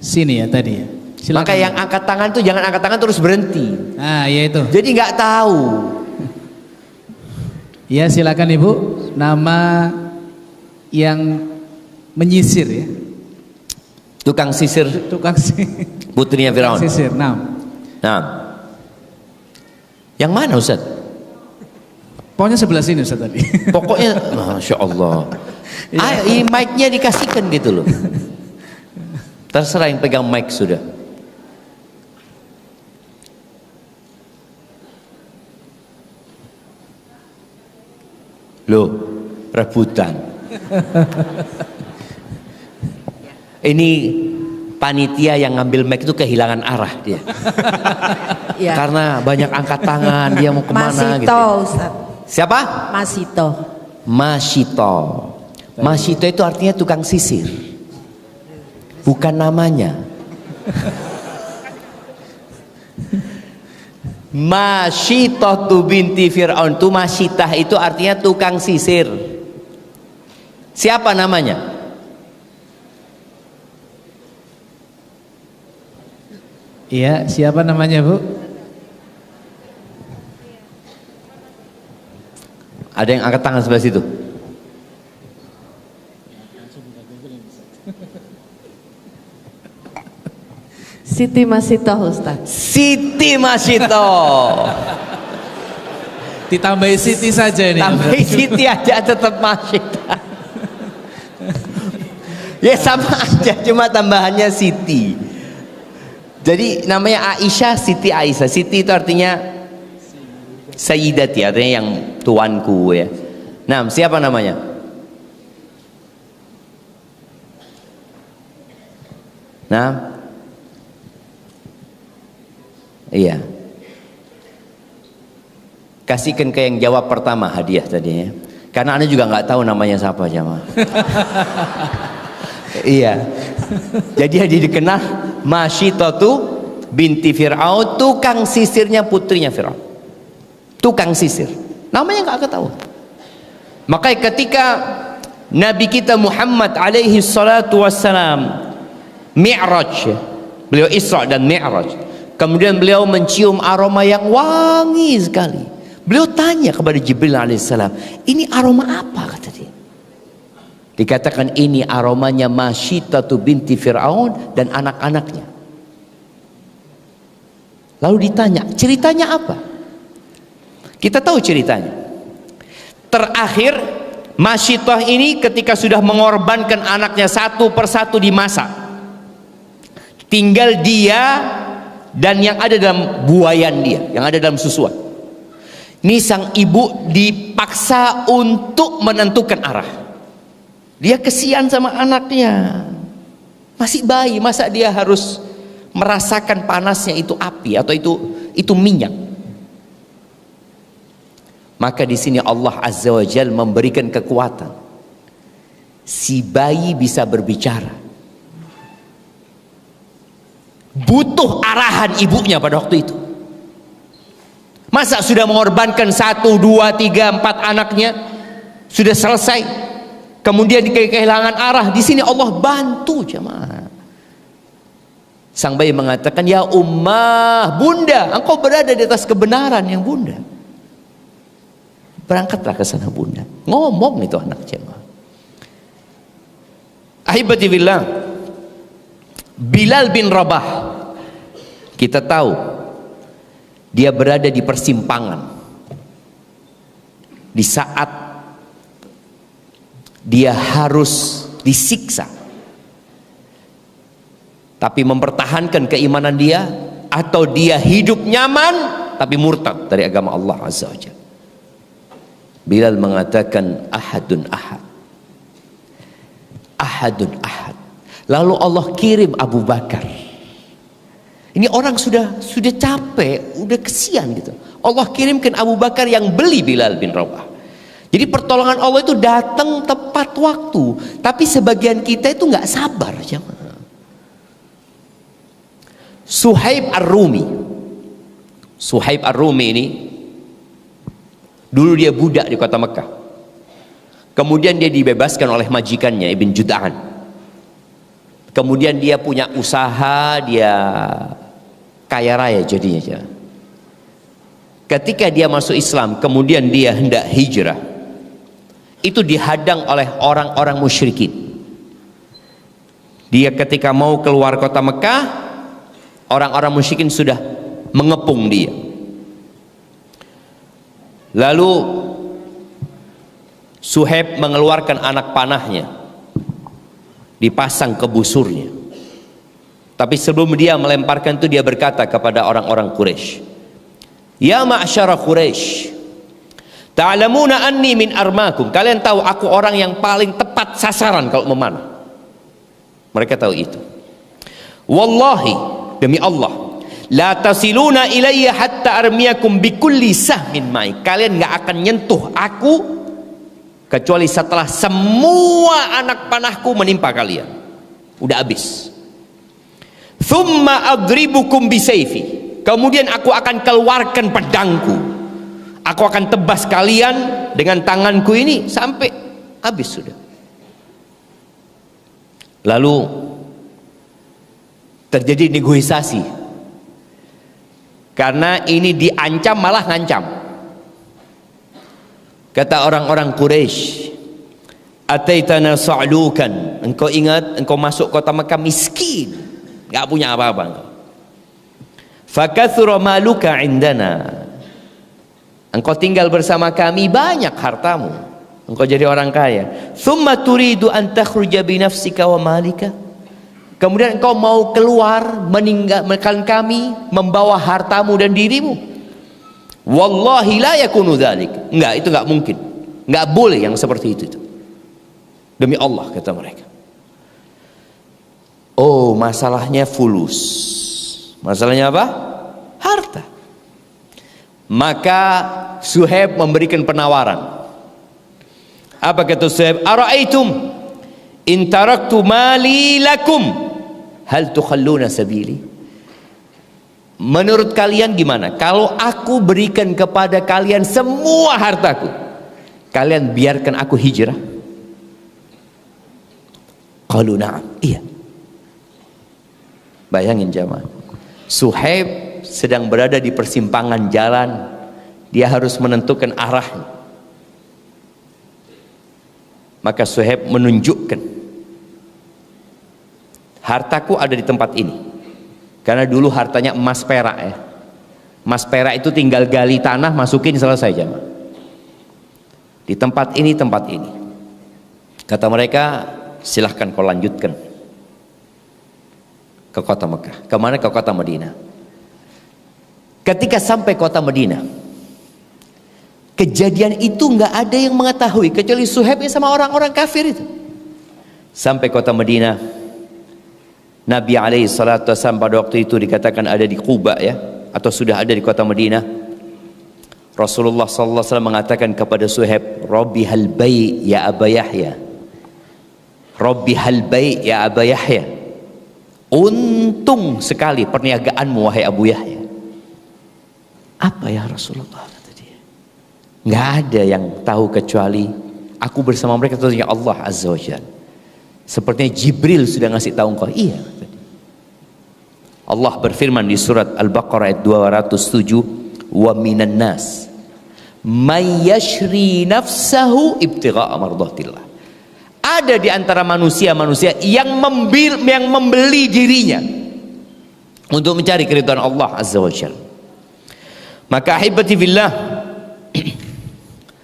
sini ya tadi ya. Silakan. Maka yang angkat tangan tuh jangan angkat tangan terus berhenti. Ah, ya itu. Jadi nggak tahu. Ya silakan Ibu. Nama yang menyisir ya. Tukang sisir Tukang putrinya Firaun. sisir. Nah. Yang mana Ustaz? Pokoknya sebelah sini Ustaz tadi. Pokoknya Masya Allah. Ini mic-nya dikasihkan gitu loh. Terserah yang pegang mic sudah. Loh, rebutan. Ini panitia yang ngambil mic itu kehilangan arah dia. Ya. Karena banyak angkat tangan, dia mau kemana Masito, gitu. Ustaz. Siapa? Masito. Masyito. Masyito itu artinya tukang sisir. Bukan namanya. Masyitah tu binti Fir'aun tu, Masyitah itu artinya tukang sisir. Siapa namanya? Iya, siapa namanya Bu? Ada yang angkat tangan sebelah situ. Siti Masito, Ustaz. Siti Masyito. Ditambahi Siti saja ini. Tambah Siti aja tetap Masyitah. Ya sama aja, cuma tambahannya Siti. Jadi namanya Aisyah, Siti Aisyah. Siti itu artinya Sayyidati, artinya yang tuanku ya. Nah, siapa namanya? Nah, iya. Kasihkan ke yang jawab pertama hadiah tadi ya. Karena Anda juga nggak tahu namanya siapa jamaah. Iya. Jadi dia dikenal Masyitatu binti Fir'aun, tukang sisirnya putrinya Fir'aun. Tukang sisir. Namanya nggak ketahuan. Makanya ketika Nabi kita Muhammad alaihi salatu wassalam Mi'raj, beliau Isra dan Mi'raj, kemudian beliau mencium aroma yang wangi sekali. Beliau tanya kepada Jibril alaihissalam, ini aroma apa kata dia? Dikatakan ini aromanya Masyitatu binti Fir'aun dan anak-anaknya. Lalu ditanya, ceritanya apa? Kita tahu ceritanya. Terakhir Masyitah ini ketika sudah mengorbankan anaknya satu persatu dimasak, tinggal dia dan yang ada dalam buayan dia, yang ada dalam susuan. Ini sang ibu dipaksa untuk menentukan arah. Dia kesian sama anaknya. Masih bayi, masa dia harus merasakan panasnya itu api atau itu minyak? Maka di sini Allah Azza wa Jalla memberikan kekuatan. Si bayi bisa berbicara. Butuh arahan ibunya pada waktu itu. Masa sudah mengorbankan 1, 2, 3, 4 anaknya sudah selesai, kemudian kehilangan arah. Di sini Allah bantu jemaah. Sang bayi mengatakan, ya ummah, bunda, engkau berada di atas kebenaran yang bunda. Berangkatlah ke sana bunda. Ngomong itu anak jemaah. Ahibati billah, Bilal bin Rabah, kita tahu dia berada di persimpangan di saat dia harus disiksa, tapi mempertahankan keimanan dia, atau dia hidup nyaman tapi murtad dari agama Allah Azza wa Jalla. Bilal mengatakan ahadun ahad, ahadun ahad. Lalu Allah kirim Abu Bakar. Ini orang sudah capek, udah kesian gitu. Allah kirimkan Abu Bakar yang beli Bilal bin Rabah. Jadi pertolongan Allah itu datang tepat waktu. Tapi sebagian kita itu nggak sabar. Suhaib Ar-Rumi. Suhaib Ar-Rumi ini dulu dia budak di kota Mekah. Kemudian dia dibebaskan oleh majikannya Ibn Jud'an. Kemudian dia punya usaha, dia kaya raya jadinya. Ketika dia masuk Islam, kemudian dia hendak hijrah, itu dihadang oleh orang-orang musyrikin. Dia ketika mau keluar kota Mekah, orang-orang musyrikin sudah mengepung dia. Lalu Suhaib mengeluarkan anak panahnya, dipasang ke busurnya. Tapi sebelum dia melemparkan itu, dia berkata kepada orang-orang Quraisy, ya ma'syara Quraisy, ta'lamuna anni min armakum. Kalian tahu aku orang yang paling tepat sasaran kalau memanah. Mereka tahu itu. Wallahi, demi Allah, la tasiluna ilayya hatta armiyakum bikulli sahmin ma'i. Kalian nggak akan nyentuh aku kecuali setelah semua anak panahku menimpa kalian. Udah habis. Thumma adribukum bisayfi. Kemudian aku akan keluarkan pedangku. Aku akan tebas kalian dengan tanganku ini sampai habis sudah. Lalu terjadi negosiasi. Karena ini diancam malah ngancam. Kata orang-orang Quraisy, ataitana sa'lukan. Engkau ingat, engkau masuk kota Mekah miskin, gak punya apa-apa. Fakathura maluka indana. Engkau tinggal bersama kami, banyak hartamu, engkau jadi orang kaya. Thumma turidu an takhruja bi nafsika wa malika. Kemudian engkau mau keluar meninggalkan kami, membawa hartamu dan dirimu. Wallahi la yakunu dzalik. Enggak, itu enggak mungkin. Enggak boleh yang seperti itu. Demi Allah, kata mereka. Oh, masalahnya fulus. Masalahnya apa? Harta. Maka Suhaib memberikan penawaran. Apa kata Suhaib? Ara'aitum in taraktu mali lakum hal tukhalluna sabili? Menurut kalian gimana kalau aku berikan kepada kalian semua hartaku, kalian biarkan aku hijrah? Qalu na'am, iya. Bayangin jamaah, Suhaib sedang berada di persimpangan jalan, dia harus menentukan arahnya. Maka Suhaib menunjukkan, hartaku ada di tempat ini. Karena dulu hartanya emas perak ya. Emas perak itu tinggal gali tanah, masukin, selesai jamaah. Di tempat ini, tempat ini. Kata mereka, silahkan kau lanjutkan ke kota Mekah. Kemana? Ke kota Madinah. Ketika sampai kota Madinah, kejadian itu nggak ada yang mengetahui kecuali Suhaib sama orang-orang kafir itu. sampai kota Madinah. Nabi alaihi salatu wasallam pada waktu itu dikatakan ada di Quba ya, atau sudah ada di kota Madinah. Rasulullah sallallahu alaihi wasallam mengatakan kepada Suhaib, "Rabbi hal bai' ya Aba Yahya." Rabbi hal bai' ya Aba Yahya. Untung sekali perniagaanmu wahai Abu Yahya. Apa ya Rasulullah, kata dia. Nggak ada yang tahu kecuali aku bersama mereka, tentunya Allah Azza wa Jalla. Sepertinya Jibril sudah ngasih tahu engkau. Iya. Allah berfirman di surat Al-Baqarah ayat 207, wa minan nas may yashri nafsahu ibtigha'a mardatillah. Ada di antara manusia-manusia yang membeli dirinya untuk mencari keridhaan Allah Azza wa Jalla. Maka ahibati fillah,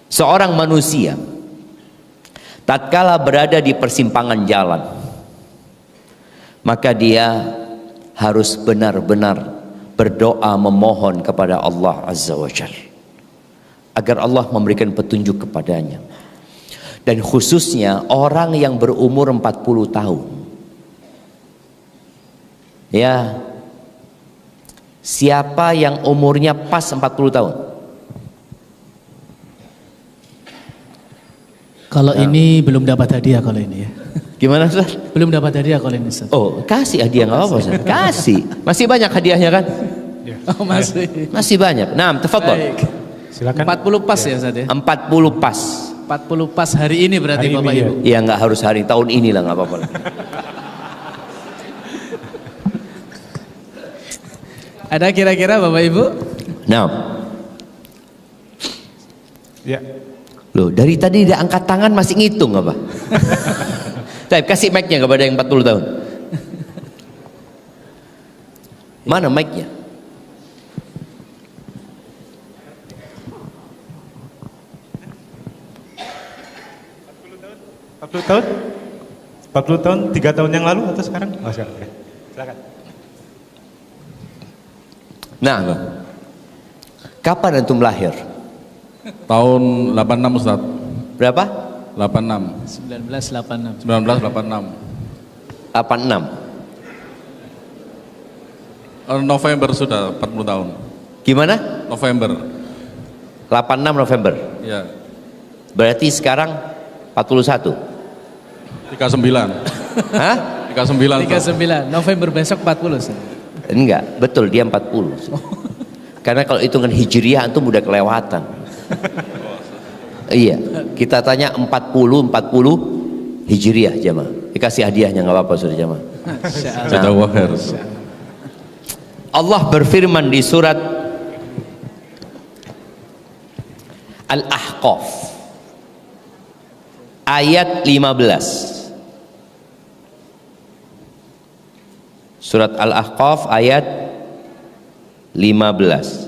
seorang manusia tatkala berada di persimpangan jalan, maka dia harus benar-benar berdoa memohon kepada Allah Azza wa Jalla agar Allah memberikan petunjuk kepadanya. Dan khususnya orang yang berumur 40 tahun. Ya, siapa yang umurnya pas 40 tahun? Kalau ini belum dapat hadiah kalau ini ya. Gimana Ustaz? Belum dapat hadiah kalau ini Ustaz. Oh, kasih hadiah nggak apa-apa Ustaz. Kasih. Masih banyak hadiahnya kan? Oh, masih. Masih banyak. Nah, tafadhol. Baik. Silakan. 40 pas ya Ustaz ya. 40 pas. 40 pas hari ini berarti Hari Bapak ini, Ibu. Ya nggak harus hari tahun ini lah, nggak apa-apa. Ada kira-kira Bapak Ibu? Nah, Ya. loh dari tadi dia angkat tangan masih ngitung apa? Tapi kasih mic-nya kepada yang 40 tahun. Mana mic-nya? tahun? 40 tahun, 3 tahun yang lalu atau sekarang? Oh, sekarang. Oke. Silakan. Nah, kapan antum lahir? Tahun 86 Ustaz. Berapa? 86. 1986. 1986. 86. November sudah 40 tahun. Gimana? November. 86 November. Ya. Berarti sekarang 41. 39. Hah? 39. Ustaz. 39. November besok 40 Ustaz. Enggak, betul dia 40. Karena kalau hitungan hijriah antum udah kelewatan. Iya, kita tanya 40 hijriah jamaah. Dikasih hadiahnya nggak apa-apa sudah jamaah. Jazakallahu khair. Allah berfirman di surat Al-Ahqaf ayat 15. Surat Al-Ahqaf ayat 15.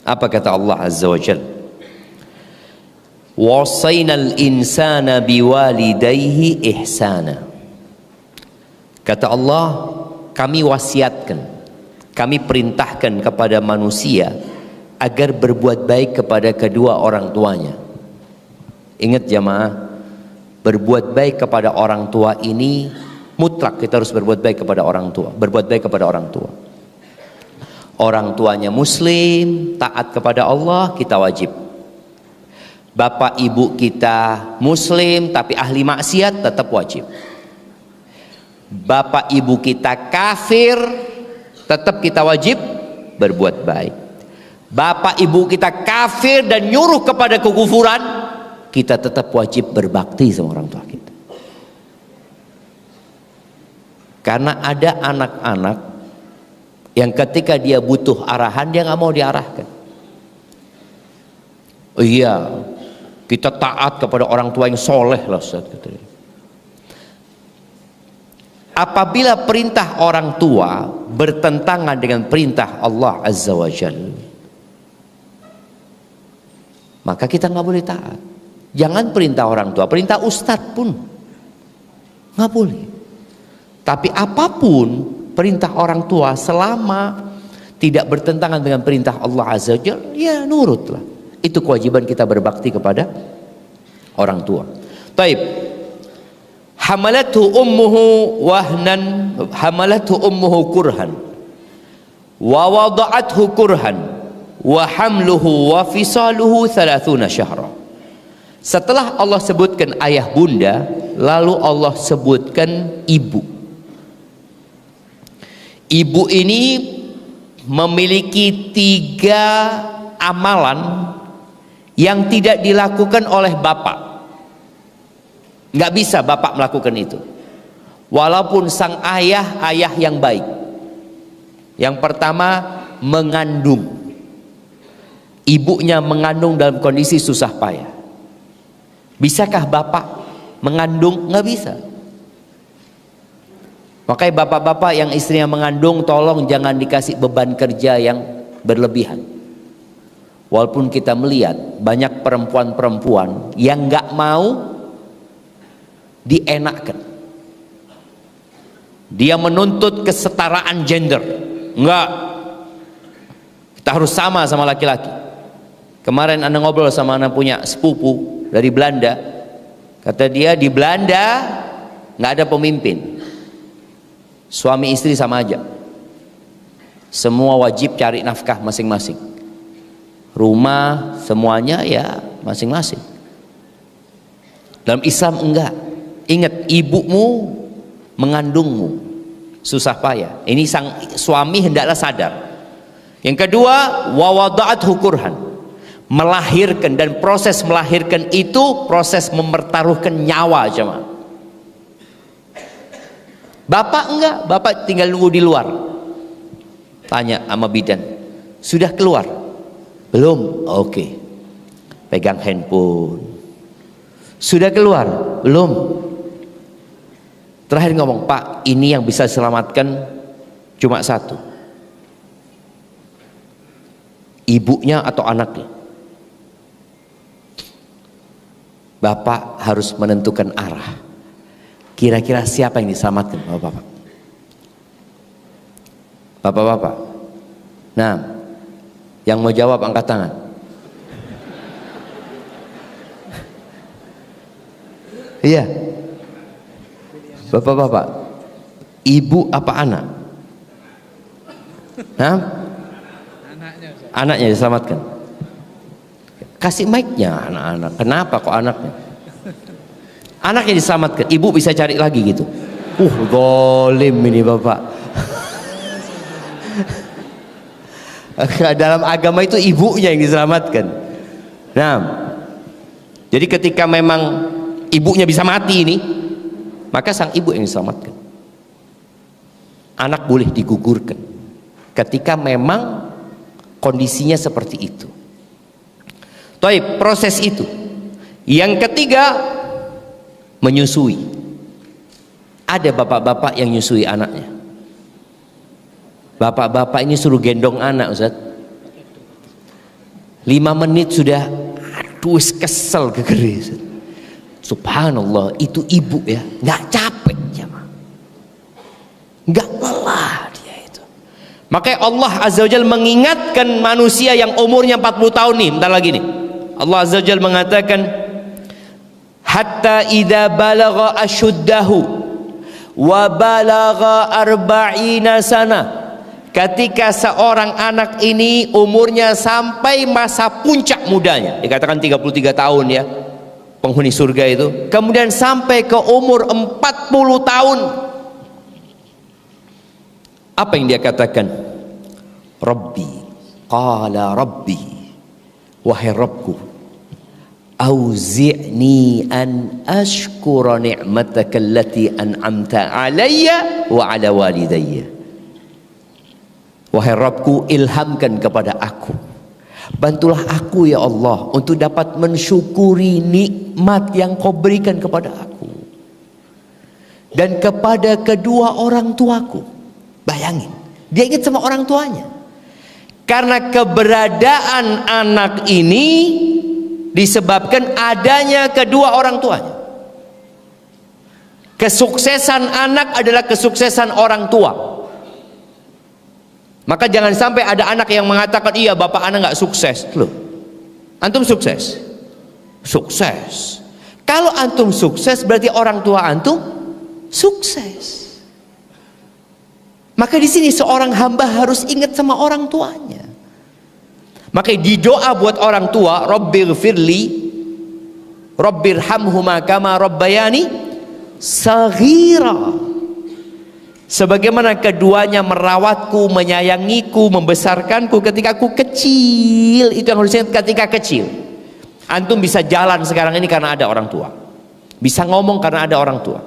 Apa kata Allah Azza wa Jalla? Wasainal insana biwalidayhi ihsana. Kata Allah, kami wasiatkan, kami perintahkan kepada manusia agar berbuat baik kepada kedua orang tuanya. Ingat jamaah, berbuat baik kepada orang tua ini mutlak, kita harus berbuat baik kepada orang tua, berbuat baik kepada orang tua. Orang tuanya muslim, taat kepada Allah, kita wajib. Bapak ibu kita muslim tapi ahli maksiat, tetap wajib. Bapak ibu kita kafir, tetap kita wajib berbuat baik. Bapak ibu kita kafir dan nyuruh kepada kekufuran, kita tetap wajib berbakti sama orang tua kita. Karena ada anak-anak yang ketika dia butuh arahan, dia nggak mau diarahkan. Oh iya, kita taat kepada orang tua yang soleh lah Ustaz. Apabila perintah orang tua bertentangan dengan perintah Allah Azza wa Jalla, maka kita nggak boleh taat. Jangan perintah orang tua, perintah ustadz pun nggak boleh. Tapi apapun perintah orang tua selama tidak bertentangan dengan perintah Allah Azza wa Jalla, ya nurutlah. Itu kewajiban kita berbakti kepada orang tua. Taib. Hamalathu ummuhu kurhan wa wada'athu kurhan wa hamluhu wa fisaluhu 30 syahra. Setelah Allah sebutkan ayah bunda, lalu Allah sebutkan ibu. Ibu ini memiliki 3 amalan yang tidak dilakukan oleh bapak. Nggak bisa bapak melakukan itu, walaupun sang ayah yang baik. Yang pertama, mengandung. Ibunya mengandung dalam kondisi susah payah. Bisakah bapak mengandung? Nggak bisa. Makanya bapak-bapak yang istrinya mengandung, tolong jangan dikasih beban kerja yang berlebihan. Walaupun kita melihat banyak perempuan-perempuan yang nggak mau dienakkan. Dia menuntut kesetaraan gender. Enggak, kita harus sama laki-laki. Kemarin Anda ngobrol sama anak punya sepupu dari Belanda, kata dia di Belanda nggak ada pemimpin, suami istri sama aja, semua wajib cari nafkah masing-masing, rumah semuanya ya masing-masing. Dalam Islam enggak. Ingat, ibumu mengandungmu susah payah. Ini sang suami hendaklah sadar. Yang kedua, wa wada'athu kurhan, melahirkan, dan proses melahirkan itu proses mempertaruhkan nyawa jemaah. Bapak enggak, bapak tinggal nunggu di luar. Tanya sama bidan, sudah keluar? Belum? Oke. Pegang handphone. Sudah keluar? Belum. Terakhir ngomong, Pak, ini yang bisa selamatkan cuma satu, ibunya atau anaknya. Bapak harus menentukan arah. Kira-kira siapa yang diselamatkan, bapak-bapak? Bapak-bapak. Nah, yang mau jawab angkat tangan. Iya. Bapak-bapak, ibu apa anak? Hah? Anaknya diselamatkan. Kasih mic-nya anak-anak. Kenapa kok anaknya? Anaknya diselamatkan, ibu bisa cari lagi gitu. Golim ini bapak. Dalam agama itu ibunya yang diselamatkan. Nah, jadi ketika memang ibunya bisa mati ini, maka sang ibu yang diselamatkan. Anak boleh digugurkan ketika memang kondisinya seperti itu. Taib, proses itu. Yang ketiga, menyusui. Ada bapak-bapak yang nyusui anaknya. Bapak-bapak ini suruh gendong anak, Ustaz. 5 menit sudah, aduh kesel gegeri, Ustaz. Subhanallah, itu ibu ya, nggak capek jemaah, nggak lelah dia itu. Makanya Allah Azza wa Jalla mengingatkan manusia yang umurnya 40 tahun nih, bentar lagi nih. Allah Azza wa Jalla mengatakan, hatta idza balagha ashuddahu wa balagha 40 sana. Ketika seorang anak ini umurnya sampai masa puncak mudanya, dikatakan 33 tahun ya, penghuni surga itu, kemudian sampai ke umur 40 tahun, apa yang dia katakan? Rabbi, qala Rabbi, wahai Rabbku, auzi'ni an ashkura ni'mataka allati an'amta alayya wa ala walidayya. Wahai Rabbku, ilhamkan kepada aku, bantulah aku ya Allah untuk dapat mensyukuri nikmat yang kau berikan kepada aku dan kepada kedua orang tuaku. Bayangin, dia ingat sama orang tuanya. Karena keberadaan anak ini disebabkan adanya kedua orang tuanya. Kesuksesan anak adalah kesuksesan orang tua. Maka jangan sampai ada anak yang mengatakan, iya bapak anak nggak sukses. Loh, antum sukses? Sukses. Kalau antum sukses berarti orang tua antum sukses. Maka di sini seorang hamba harus ingat sama orang tuanya. Maka di doa buat orang tua, Rabbighfirli Rabbirhamhuma kama rabbayani saghira. Sebagaimana keduanya merawatku, menyayangiku, membesarkanku ketika aku kecil. Itu yang harus ingat, ketika kecil. Antum bisa jalan sekarang ini karena ada orang tua. Bisa ngomong karena ada orang tua.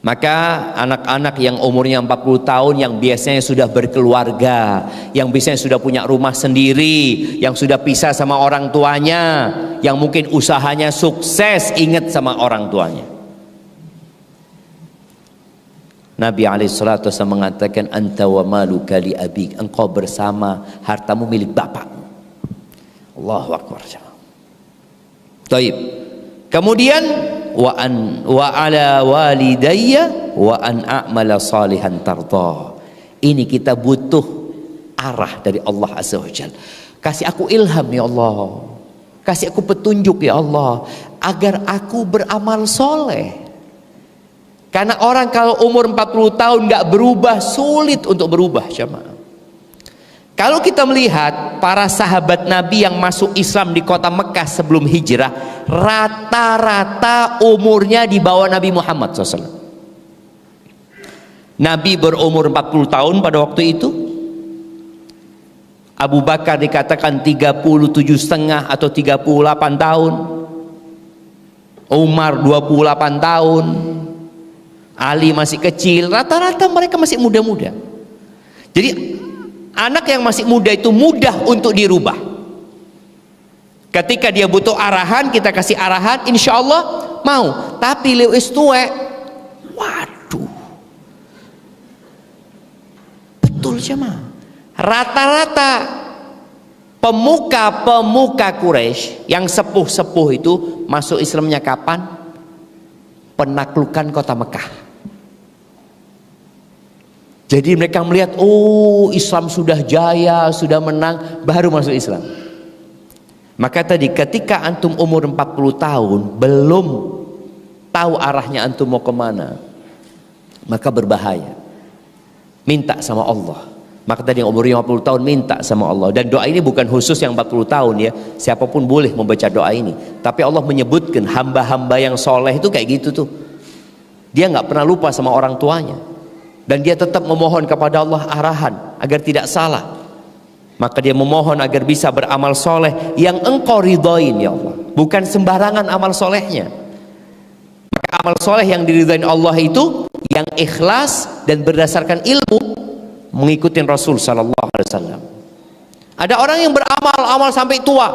Maka anak-anak yang umurnya 40 tahun, yang biasanya sudah berkeluarga, yang biasanya sudah punya rumah sendiri, yang sudah pisah sama orang tuanya, yang mungkin usahanya sukses, ingat sama orang tuanya. Nabi alaihissalatu wasallam mengatakan, anta wa maluka li abik, engkau bersama hartamu milik bapakmu. Allahu akbar. Taib. Kemudian wa ala walidayya wa an a'mala salihan tarda. Ini kita butuh arah dari Allah Azza wa Jalla. Kasih aku ilham ya Allah, kasih aku petunjuk ya Allah, agar aku beramal soleh. Karena orang kalau umur 40 tahun nggak berubah, sulit untuk berubah, jemaah. Kalau kita melihat para sahabat Nabi yang masuk Islam di kota Mekah sebelum hijrah, rata-rata umurnya di bawah Nabi Muhammad SAW. Nabi berumur 40 tahun pada waktu itu. Abu Bakar dikatakan 37,5 atau 38 tahun. Umar 28 tahun. Ali masih kecil. Rata-rata mereka masih muda-muda. Jadi anak yang masih muda itu mudah untuk dirubah. Ketika dia butuh arahan, kita kasih arahan, insya Allah mau. Tapi lewis tuwe, waduh, betul jemaah. Rata-rata pemuka-pemuka Quraisy yang sepuh-sepuh itu masuk Islamnya kapan? Penaklukan kota Mekah. Jadi mereka melihat, oh Islam sudah jaya, sudah menang, baru masuk Islam. Maka tadi ketika antum umur 40 tahun belum tahu arahnya antum mau kemana, maka berbahaya. Minta sama Allah. Maka tadi yang umurnya 50 tahun minta sama Allah. Dan doa ini bukan khusus yang 40 tahun ya, siapapun boleh membaca doa ini. Tapi Allah menyebutkan hamba-hamba yang soleh itu kayak gitu tuh. Dia nggak pernah lupa sama orang tuanya. Dan dia tetap memohon kepada Allah arahan agar tidak salah. Maka dia memohon agar bisa beramal soleh yang engkau ridhoin ya Allah, bukan sembarangan amal solehnya. Maka amal soleh yang diridhoin Allah itu yang ikhlas dan berdasarkan ilmu, mengikuti Rasul Sallallahu Alaihi Wasallam. Ada orang yang beramal sampai tua,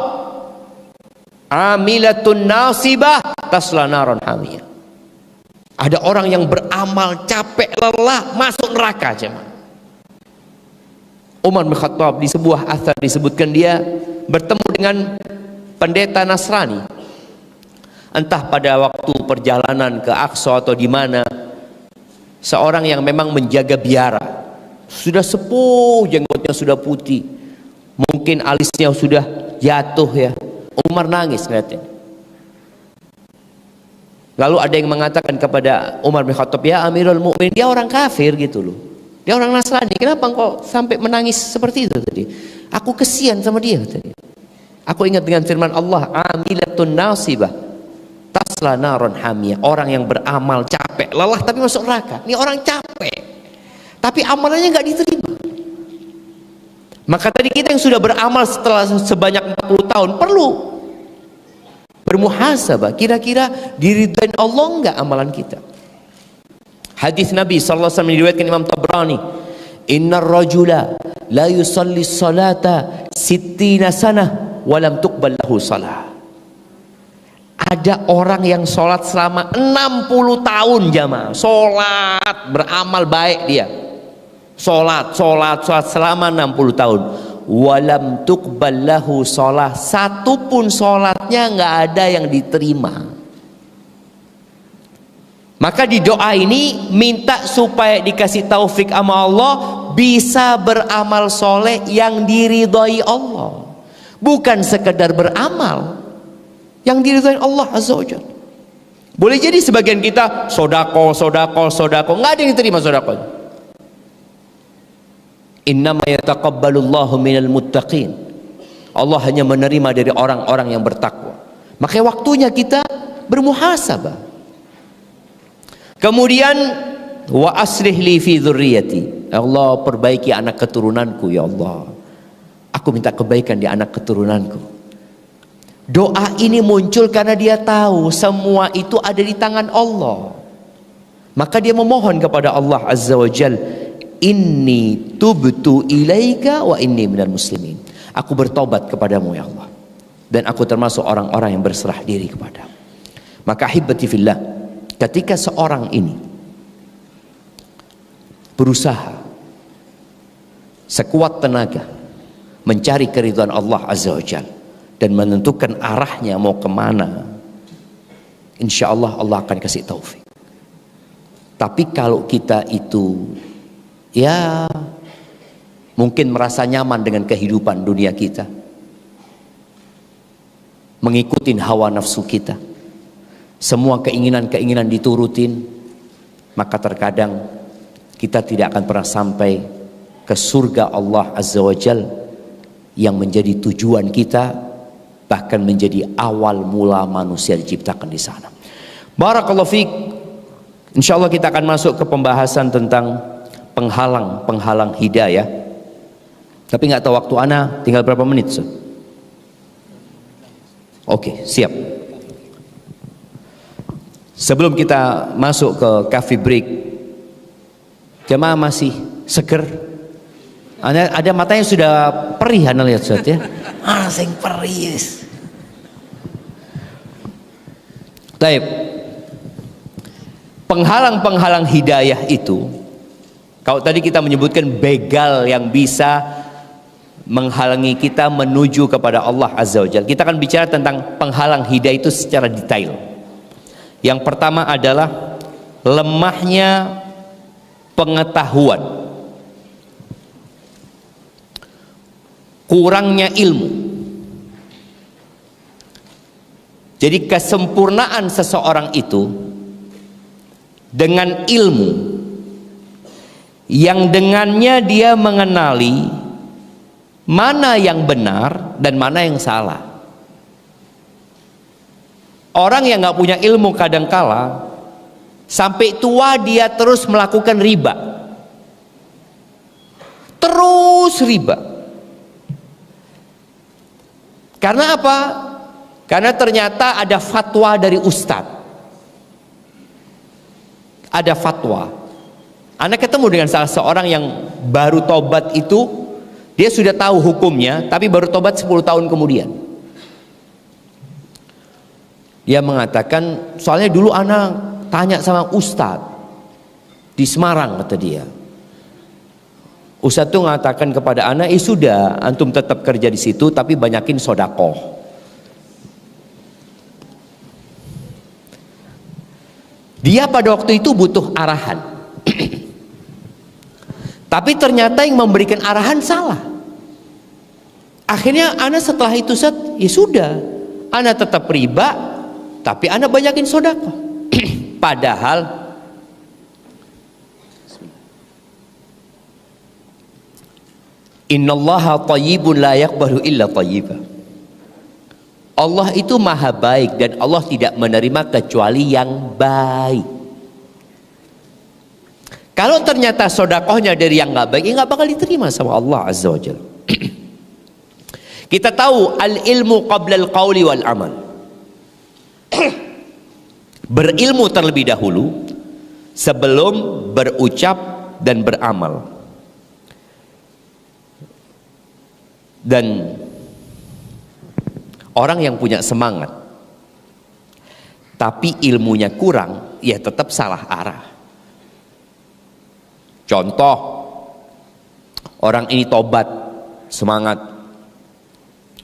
amilatun nasibah tasla naron hamiyah. Ada orang yang beramal capek lelah masuk neraka jemaah. Umar bin Khattab di sebuah athar disebutkan dia bertemu dengan pendeta Nasrani. Entah pada waktu perjalanan ke Aqsa atau di mana, seorang yang memang menjaga biara. Sudah sepuh, jenggotnya sudah putih. Mungkin alisnya sudah jatuh ya. Umar nangis ngeliatnya. Lalu ada yang mengatakan kepada Umar bin Khattab, ya Amirul Mukminin, dia orang kafir gitu loh. Dia orang Nasrani, kenapa engkau sampai menangis seperti itu tadi? Aku kesian sama dia tadi. Aku ingat dengan firman Allah, amilatun nasibah tasla naron hamiyah. Orang yang beramal capek, lelah tapi masuk neraka. Ini orang capek, tapi amalannya nggak diterima. Maka tadi kita yang sudah beramal setelah sebanyak 40 tahun perlu bermuhasabah, kira-kira diridhoin Allah enggak amalan kita. Hadis Nabi sallallahu alaihi wasallam diriwayatkan Imam Tabrani, innar rajula la yusalli salata 60 sanah wa lam tuqbal lahu salah. Ada orang yang sholat selama 60 tahun jamaah, sholat beramal baik dia, sholat selama 60 tahun, walam tuqbal lahu sholah, satu pun sholatnya nggak ada yang diterima. Maka di doa ini minta supaya dikasih taufik sama Allah, bisa beramal soleh yang diridhoi Allah, bukan sekedar beramal. yang diridhoi Allah Azza wa Jalla. Boleh jadi sebagian kita sodako, nggak ada yang diterima sodako. Innama yataqabbalullahu minal muttaqin. Allah hanya menerima dari orang-orang yang bertakwa. Makanya waktunya kita bermuhasabah. Kemudian wa aslih li fi dzurriyyati. Allah, perbaiki anak keturunanku ya Allah. Aku minta kebaikan di anak keturunanku. Doa ini muncul karena dia tahu semua itu ada di tangan Allah. Maka dia memohon kepada Allah Azza wa Jal, inni tubtu ilaika wa inni minal muslimin. Aku bertobat kepadamu ya Allah, dan aku termasuk orang-orang yang berserah diri kepadamu. Maka ahibati fillah, ketika seorang ini berusaha sekuat tenaga mencari keridhaan Allah Azza wa Jalla dan menentukan arahnya mau kemana, insya Allah Allah akan kasih taufik. Tapi kalau kita itu ya mungkin merasa nyaman dengan kehidupan dunia kita, mengikuti hawa nafsu kita, semua keinginan-keinginan diturutin, maka terkadang kita tidak akan pernah sampai ke surga Allah Azza wa Jal yang menjadi tujuan kita, bahkan menjadi awal mula manusia diciptakan di sana. Barakallahu fiik. Insyaallah kita akan masuk ke pembahasan tentang penghalang hidayah. Tapi nggak tahu waktu ana tinggal berapa menit, so. Oke, siap. Sebelum kita masuk ke coffee break, jemaah masih seger? Ada matanya sudah perih, anda lihat Ustaz ya. Sing perih. Baik. Penghalang hidayah itu, kalau tadi kita menyebutkan begal yang bisa menghalangi kita menuju kepada Allah Azza wa Jalla, kita akan bicara tentang penghalang hidayah itu secara detail. Yang pertama adalah lemahnya pengetahuan, kurangnya ilmu. Jadi kesempurnaan seseorang itu dengan ilmu yang dengannya dia mengenali mana yang benar dan mana yang salah. Orang yang nggak punya ilmu kadangkala sampai tua dia terus melakukan riba, terus riba. Karena apa? Karena ternyata ada fatwa dari ustadz, ada fatwa. Anda ketemu dengan salah seorang yang baru tobat itu, dia sudah tahu hukumnya, tapi baru tobat 10 tahun kemudian. Dia mengatakan, soalnya dulu ana tanya sama ustadz di Semarang, kata dia. Ustadz tuh mengatakan kepada ana, sudah, antum tetap kerja di situ, tapi banyakin sodakoh. Dia pada waktu itu butuh arahan. Tapi ternyata yang memberikan arahan salah. Akhirnya ana setelah itu ya sudah, ana tetap riba, tapi ana banyakin sedekah. Padahal innallaha thayyibun la yaqbalu illa thayyiba. Allah itu maha baik dan Allah tidak menerima kecuali yang baik. Kalau ternyata sodakohnya dari yang nggak baik, ya nggak bakal diterima sama Allah Azza wa Jalla. Kita tahu al-ilmu qabla al-qawli wal amal. Berilmu terlebih dahulu sebelum berucap dan beramal. Dan orang yang punya semangat tapi ilmunya kurang, ya tetap salah arah. Contoh, orang ini tobat, semangat.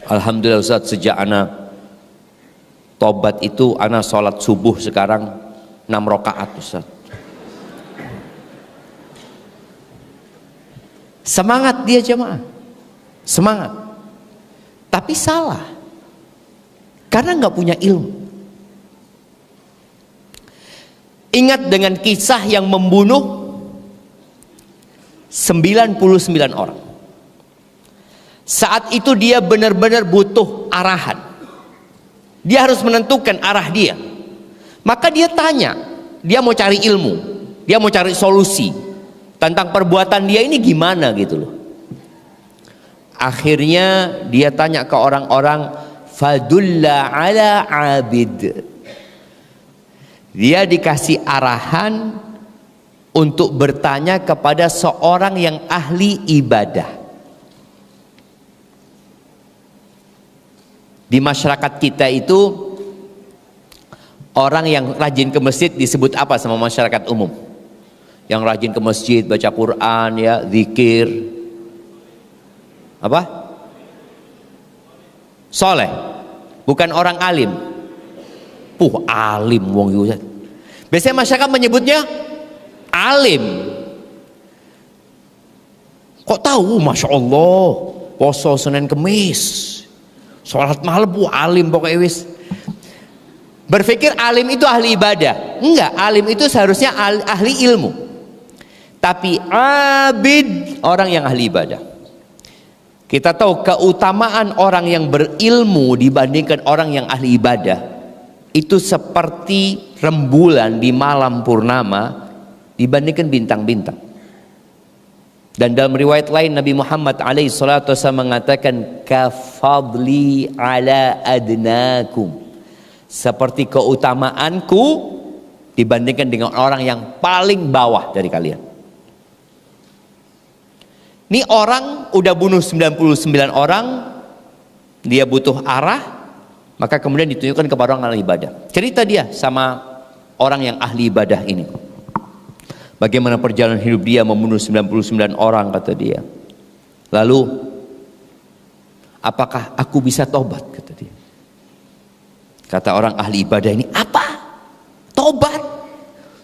Alhamdulillah Ustaz, sejak ana tobat itu ana sholat subuh sekarang 6 rakaat Ustaz. Semangat dia jemaah, semangat. Tapi salah. Karena nggak punya ilmu. Ingat dengan kisah yang membunuh 99 orang. Saat itu dia benar-benar butuh arahan. Dia harus menentukan arah dia. Maka dia tanya, dia mau cari ilmu, dia mau cari solusi tentang perbuatan dia ini gimana gitu loh. Akhirnya dia tanya ke orang-orang, fadulla ala abid. Dia dikasih arahan untuk bertanya kepada seorang yang ahli ibadah. Di masyarakat kita itu orang yang rajin ke masjid disebut apa sama masyarakat umum? Yang rajin ke masjid, baca Quran, ya, zikir. Apa? Soleh. Bukan orang alim. Alim wong itu. Biasanya masyarakat menyebutnya alim. Kok tahu? Masya Allah, poso Senin Kemis, sholat malam, alim pokoknya wis. Berpikir alim itu ahli ibadah. Enggak, alim itu seharusnya ahli ilmu. Tapi abid, orang yang ahli ibadah. Kita tahu keutamaan orang yang berilmu dibandingkan orang yang ahli ibadah itu seperti rembulan di malam purnama dibandingkan bintang-bintang. Dan dalam riwayat lain Nabi Muhammad SAW mengatakan kafadli ala adnakum, seperti keutamaanku dibandingkan dengan orang yang paling bawah dari kalian. Ini orang udah bunuh 99 orang, dia butuh arah, maka kemudian ditunjukkan kepada orang ahli ibadah. Cerita dia sama orang yang ahli ibadah ini. Bagaimana perjalanan hidup dia membunuh 99 orang, kata dia. Lalu, apakah aku bisa tobat, kata dia. Kata orang ahli ibadah ini, apa? Tobat?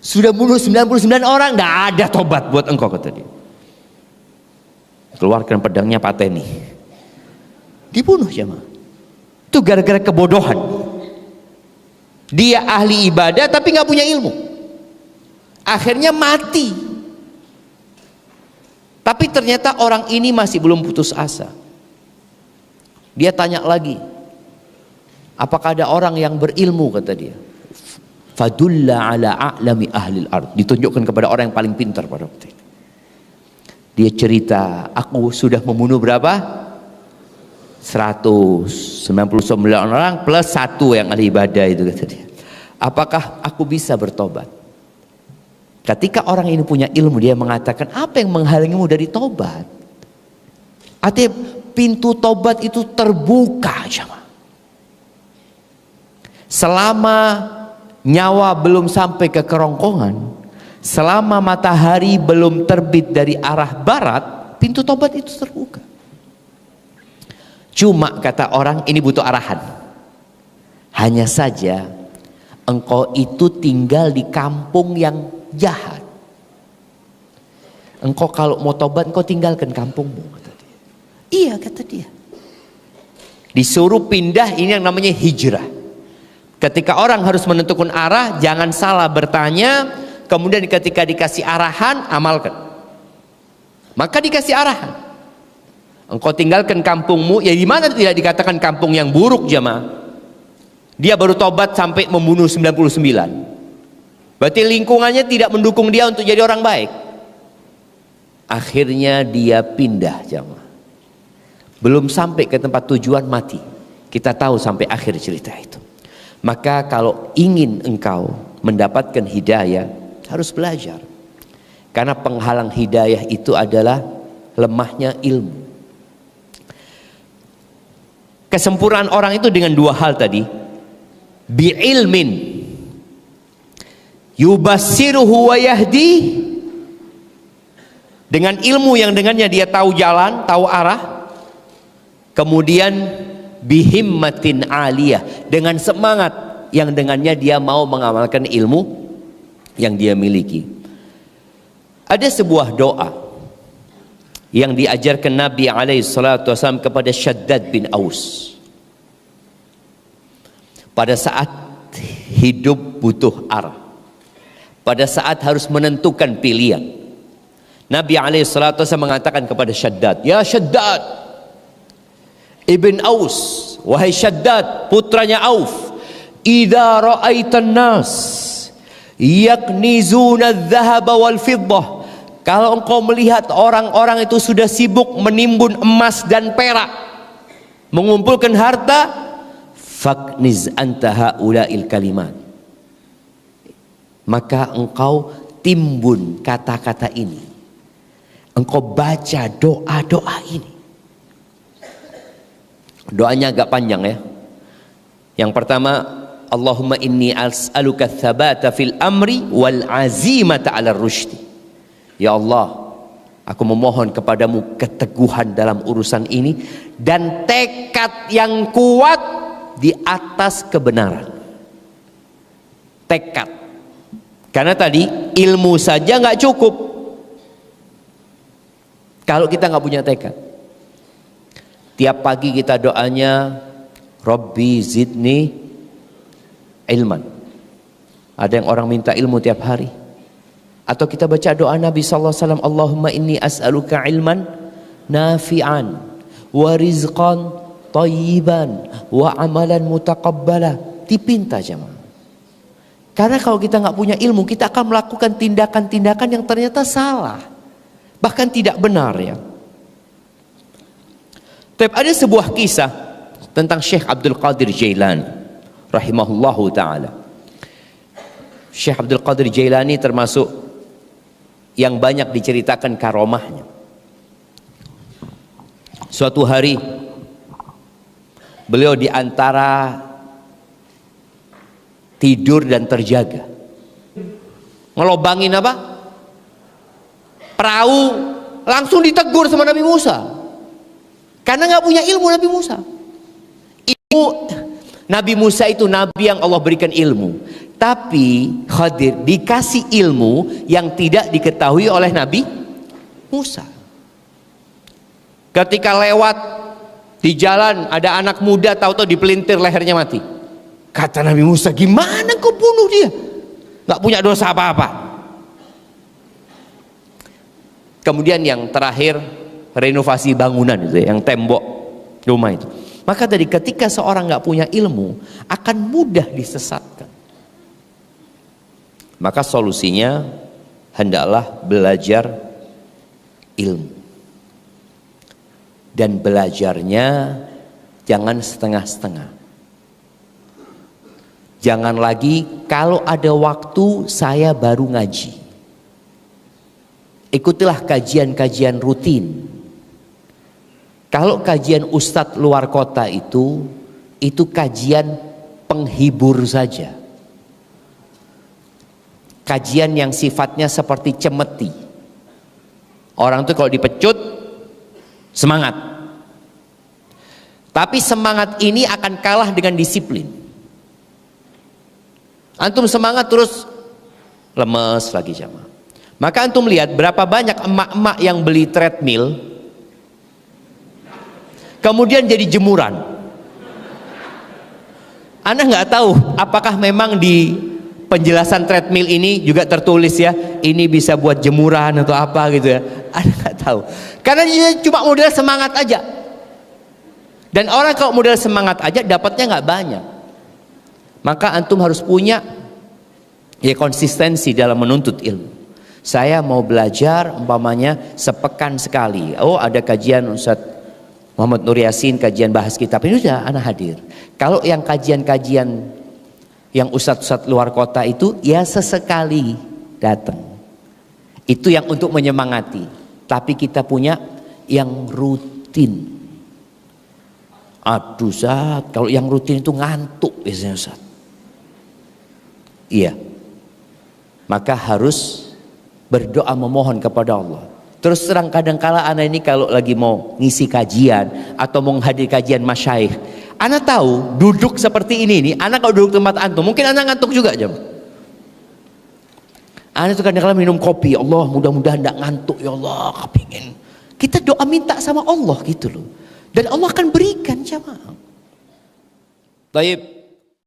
Sudah bunuh 99 orang, tidak ada tobat buat engkau, kata dia. Keluarkan pedangnya, pateni. Dibunuh jemaah. Itu gara-gara kebodohan. Dia ahli ibadah tapi nggak punya ilmu. Akhirnya mati. Tapi ternyata orang ini masih belum putus asa. Dia tanya lagi, apakah ada orang yang berilmu, kata dia. Fadulla ala a'lami ahlil ard. Ditunjukkan kepada orang yang paling pintar pada waktu itu. Dia cerita, aku sudah membunuh berapa? 199 orang plus 1 yang ahli ibadah itu, kata dia. Apakah aku bisa bertobat? Ketika orang ini punya ilmu, dia mengatakan, apa yang menghalangimu dari tobat? Artinya pintu tobat itu terbuka, jemaah. Selama nyawa belum sampai ke kerongkongan, selama matahari belum terbit dari arah barat, pintu tobat itu terbuka. Cuma kata orang ini butuh arahan. Hanya saja engkau itu tinggal di kampung yang jahat. Engkau kalau mau tobat engkau tinggalkan kampungmu, kata dia. Iya, kata dia. Disuruh pindah, ini yang namanya hijrah. Ketika orang harus menentukan arah, jangan salah bertanya. Kemudian ketika dikasih arahan, amalkan. Maka dikasih arahan. Engkau tinggalkan kampungmu, ya gimana tidak dikatakan kampung yang buruk, jemaah? Dia baru tobat sampai membunuh 99. Berarti lingkungannya tidak mendukung dia untuk jadi orang baik. Akhirnya dia pindah, jemaah. Belum sampai ke tempat tujuan mati. Kita tahu sampai akhir cerita itu. Maka kalau ingin engkau mendapatkan hidayah, harus belajar. Karena penghalang hidayah itu adalah lemahnya ilmu. Kesempurnaan orang itu dengan dua hal tadi. Bi'ilmin yubassiruhu wa yahdi, dengan ilmu yang dengannya dia tahu jalan, tahu arah. Kemudian bihimmatin aliyah, dengan semangat yang dengannya dia mau mengamalkan ilmu yang dia miliki. Ada sebuah doa yang diajarkan Nabi SAW kepada Shaddad bin Aus. pada saat hidup butuh arah, pada saat harus menentukan pilihan. Nabi SAW mengatakan kepada Shaddad, ya Shaddad ibn Aus, wahai Shaddad putranya Auf, idza ra'aitan nas yaknizuna adh-dhahaba wal fiddah, kalau engkau melihat orang-orang itu sudah sibuk menimbun emas dan perak, mengumpulkan harta, fakniz anta haula'il kalimat, maka engkau timbun kata-kata ini, engkau baca doa-doa ini. Doanya agak panjang ya. Yang pertama, Allahumma inni as'aluka tsabata fil amri wal azimata 'ala rusydi. Ya Allah, aku memohon kepadamu keteguhan dalam urusan ini dan tekad yang kuat di atas kebenaran. Tekad. Karena tadi ilmu saja nggak cukup kalau kita nggak punya tekad. Tiap pagi kita doanya, Rabbi zidni ilman. Ada yang orang minta ilmu tiap hari. Atau kita baca doa Nabi SAW, Allahumma inni as'aluka ilman nafi'an wa rizqan tayyiban wa amalan mutaqabbala. Dipinta jemaah. Karena kalau kita nggak punya ilmu, kita akan melakukan tindakan-tindakan yang ternyata salah, bahkan tidak benar ya. Tapi ada sebuah kisah tentang Syekh Abdul Qadir Jailani rahimahullahu ta'ala. Syekh Abdul Qadir Jailani termasuk yang banyak diceritakan karomahnya. Suatu hari beliau di antara tidur dan terjaga, ngelobangin apa? Perahu, langsung ditegur sama Nabi Musa. Karena nggak punya ilmu Nabi Musa. Ilmu Nabi Musa itu nabi yang Allah berikan ilmu. Tapi Khadir dikasih ilmu yang tidak diketahui oleh Nabi Musa. Ketika lewat di jalan ada anak muda, tahu-tahu dipelintir lehernya mati. Kata Nabi Musa, gimana kau bunuh dia? Nggak punya dosa apa-apa. Kemudian yang terakhir, renovasi bangunan itu, yang tembok rumah itu. Maka tadi ketika seorang nggak punya ilmu akan mudah disesatkan. Maka solusinya hendaklah belajar ilmu. Dan belajarnya jangan setengah-setengah. Jangan lagi kalau ada waktu saya baru ngaji. Ikutilah kajian-kajian rutin. Kalau kajian ustadz luar kota itu kajian penghibur saja. Kajian yang sifatnya seperti cemeti. Orang tuh kalau dipecut semangat. Tapi semangat ini akan kalah dengan disiplin. Antum semangat terus lemes lagi jamaah. Maka antum lihat berapa banyak emak-emak yang beli treadmill kemudian jadi jemuran. Anda nggak tahu apakah memang di penjelasan treadmill ini juga tertulis ya, ini bisa buat jemuran atau apa gitu ya. Anda nggak tahu. Karena dia cuma modal semangat aja. Dan orang kalau modal semangat aja dapatnya nggak banyak. Maka antum harus punya ya konsistensi dalam menuntut ilmu. Saya mau belajar umpamanya sepekan sekali. Oh ada kajian Ustaz Muhammad Nur Yasin, kajian bahas kitab ini sudah anak hadir. Kalau yang kajian-kajian yang ustadz-ustadz luar kota itu ya sesekali datang. Itu yang untuk menyemangati. Tapi kita punya yang rutin. Aduh Ustaz, kalau yang rutin itu ngantuk biasanya Ustaz. Iya. Maka harus berdoa memohon kepada Allah. Terus terang kadang-kala anak ini kalau lagi mau ngisi kajian atau mau hadir kajian masyaikh, anak tahu duduk seperti ini nih, anak kalau duduk tempat antum mungkin anak ngantuk juga jam. Anak itu kadang-kala minum kopi, Allah mudah-mudahan tidak ngantuk ya Allah, kepingin. Kita doa minta sama Allah gitu loh. Dan Allah akan berikan jamaah. Baik.